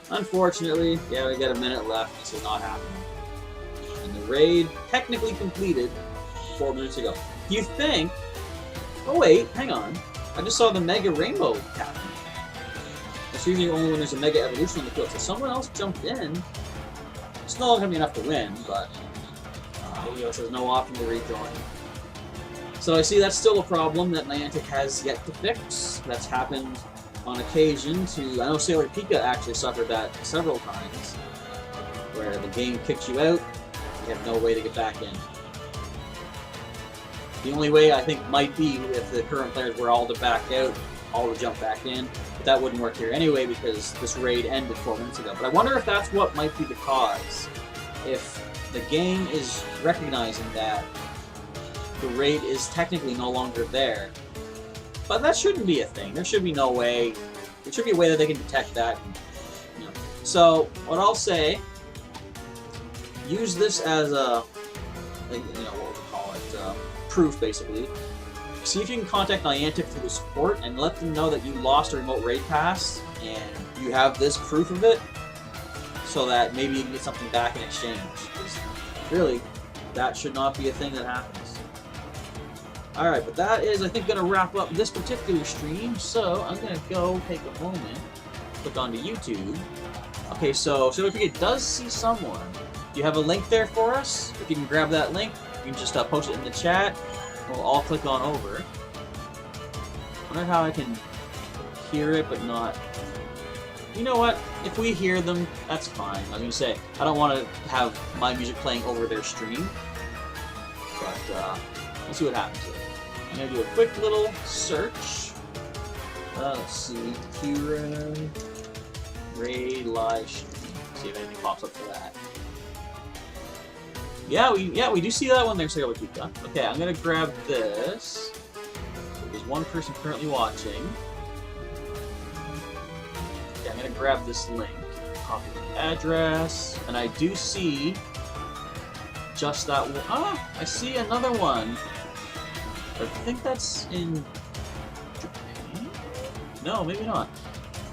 Unfortunately, yeah, we got a minute left. This is not happening. And the raid technically completed 4 minutes ago. You think? Oh wait, hang on. I just saw the Mega Rainbow happen. That's usually only when there's a Mega Evolution on the field. So someone else jumped in. It's not going to be enough to win, but Julio says no option to rejoin. So I see that's still a problem that Niantic has yet to fix. That's happened on occasion to... I know Sailor Pika actually suffered that several times, where the game kicks you out, you have no way to get back in. The only way I think might be if the current players were all to back out, all to jump back in. But that wouldn't work here anyway because this raid ended 4 minutes ago. But I wonder if that's what might be the cause. If the game is recognizing that the raid is technically no longer there. But that shouldn't be a thing. There should be no way. There should be a way that they can detect that. You know. So what I'll say, use this as a, you know, what would we call it, proof basically. See if you can contact Niantic through the support and let them know that you lost a remote raid pass and you have this proof of it, so that maybe you can get something back in exchange. Because really, that should not be a thing that happens. Alright, but that is, I think, going to wrap up this particular stream, so I'm going to go take a moment, click onto YouTube. Okay, so if it does see someone, do you have a link there for us? If you can grab that link, you can just post it in the chat. We'll all click on over. I wonder how I can hear it, but not... You know what? If we hear them, that's fine. I was going to say, I don't want to have my music playing over their stream, but we'll see what happens here. I'm going to do a quick little search. Let's see, Kyurem Raid live stream. See if anything pops up for that. Yeah, we do see that one there, Sailor Pika. Okay, I'm gonna grab this. There's one person currently watching. Okay, I'm gonna grab this link, copy the address, and I do see just that one. Ah, I see another one. I think that's in Japan? No, maybe not.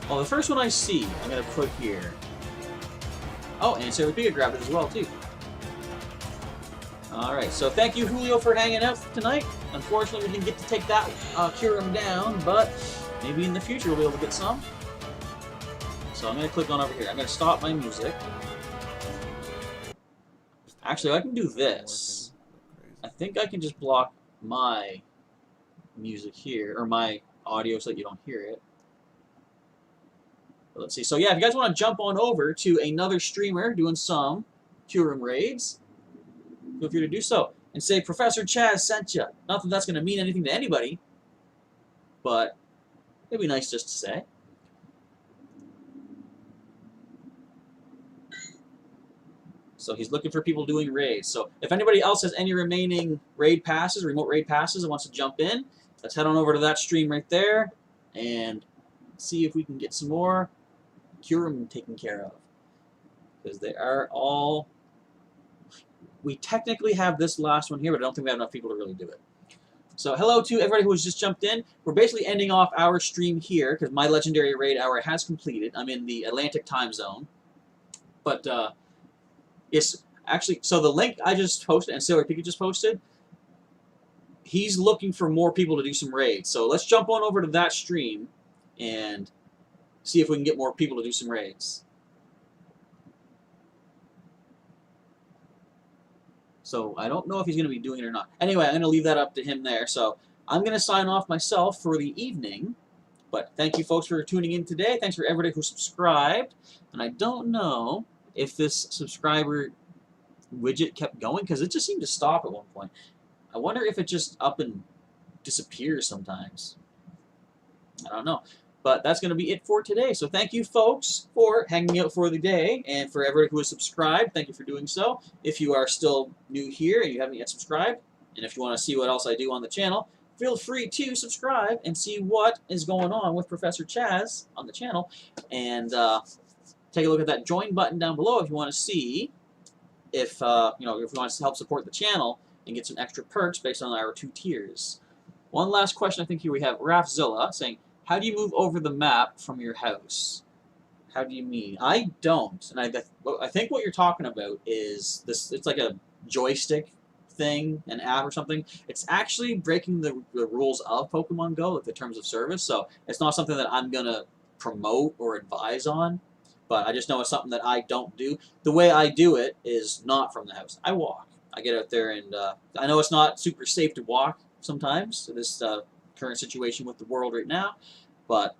Well, the first one I see, I'm gonna put here. Oh, and Sailor Pika grabbed it as well, too. Alright, so thank you, Julio, for hanging out tonight. Unfortunately, we didn't get to take that Kyurem down, but maybe in the future we'll be able to get some. So I'm going to click on over here. I'm going to stop my music. Actually, I can do this. I think I can just block my music here, or my audio so that you don't hear it. But let's see. So yeah, if you guys want to jump on over to another streamer doing some Kyurem Raids, feel free to do so. And say, Professor Chaz sent you. Not that that's going to mean anything to anybody, but it'd be nice just to say. So he's looking for people doing raids. So if anybody else has any remaining raid passes, remote raid passes, and wants to jump in, let's head on over to that stream right there and see if we can get some more Kyurem taken care of. Because they are all... We technically have this last one here, but I don't think we have enough people to really do it. So hello to everybody who has just jumped in. We're basically ending off our stream here because my legendary raid hour has completed. I'm in the Atlantic time zone. But it's actually, so the link I just posted and Sailor Pika just posted, he's looking for more people to do some raids. So let's jump on over to that stream and see if we can get more people to do some raids. So I don't know if he's going to be doing it or not. Anyway, I'm going to leave that up to him there. So I'm going to sign off myself for the evening. But thank you folks for tuning in today. Thanks for everybody who subscribed. And I don't know if this subscriber widget kept going, because it just seemed to stop at one point. I wonder if it just up and disappears sometimes. I don't know. But that's going to be it for today. So thank you, folks, for hanging out for the day. And for everybody who has subscribed, thank you for doing so. If you are still new here and you haven't yet subscribed, and if you want to see what else I do on the channel, feel free to subscribe and see what is going on with Professor Chaz on the channel. And take a look at that join button down below if you want to see if if you want to help support the channel and get some extra perks based on our 2 tiers. One last question I think here we have Rafzilla saying, how do you move over the map from your house? How do you mean? I don't. And I think what you're talking about is this. It's like a joystick thing, an app or something. It's actually breaking the rules of Pokemon Go, like the terms of service. So it's not something that I'm going to promote or advise on. But I just know it's something that I don't do. The way I do it is not from the house. I walk. I get out there and I know it's not super safe to walk sometimes in this current situation with the world right now. But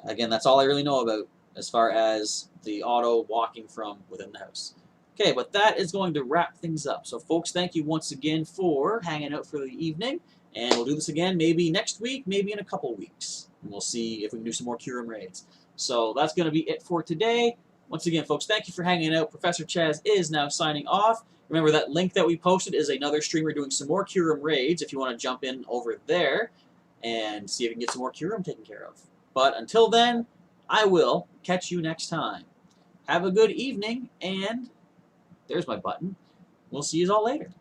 again, that's all I really know about as far as the auto walking from within the house. Okay, but that is going to wrap things up. So folks, thank you once again for hanging out for the evening. And we'll do this again maybe next week, maybe in a couple weeks. And we'll see if we can do some more Kyurem Raids. So that's going to be it for today. Once again, folks, thank you for hanging out. Professor Chaz is now signing off. Remember that link that we posted is another streamer doing some more Kyurem Raids if you want to jump in over there and see if you can get some more Kyurem taken care of. But until then, I will catch you next time. Have a good evening, and there's my button. We'll see you all later.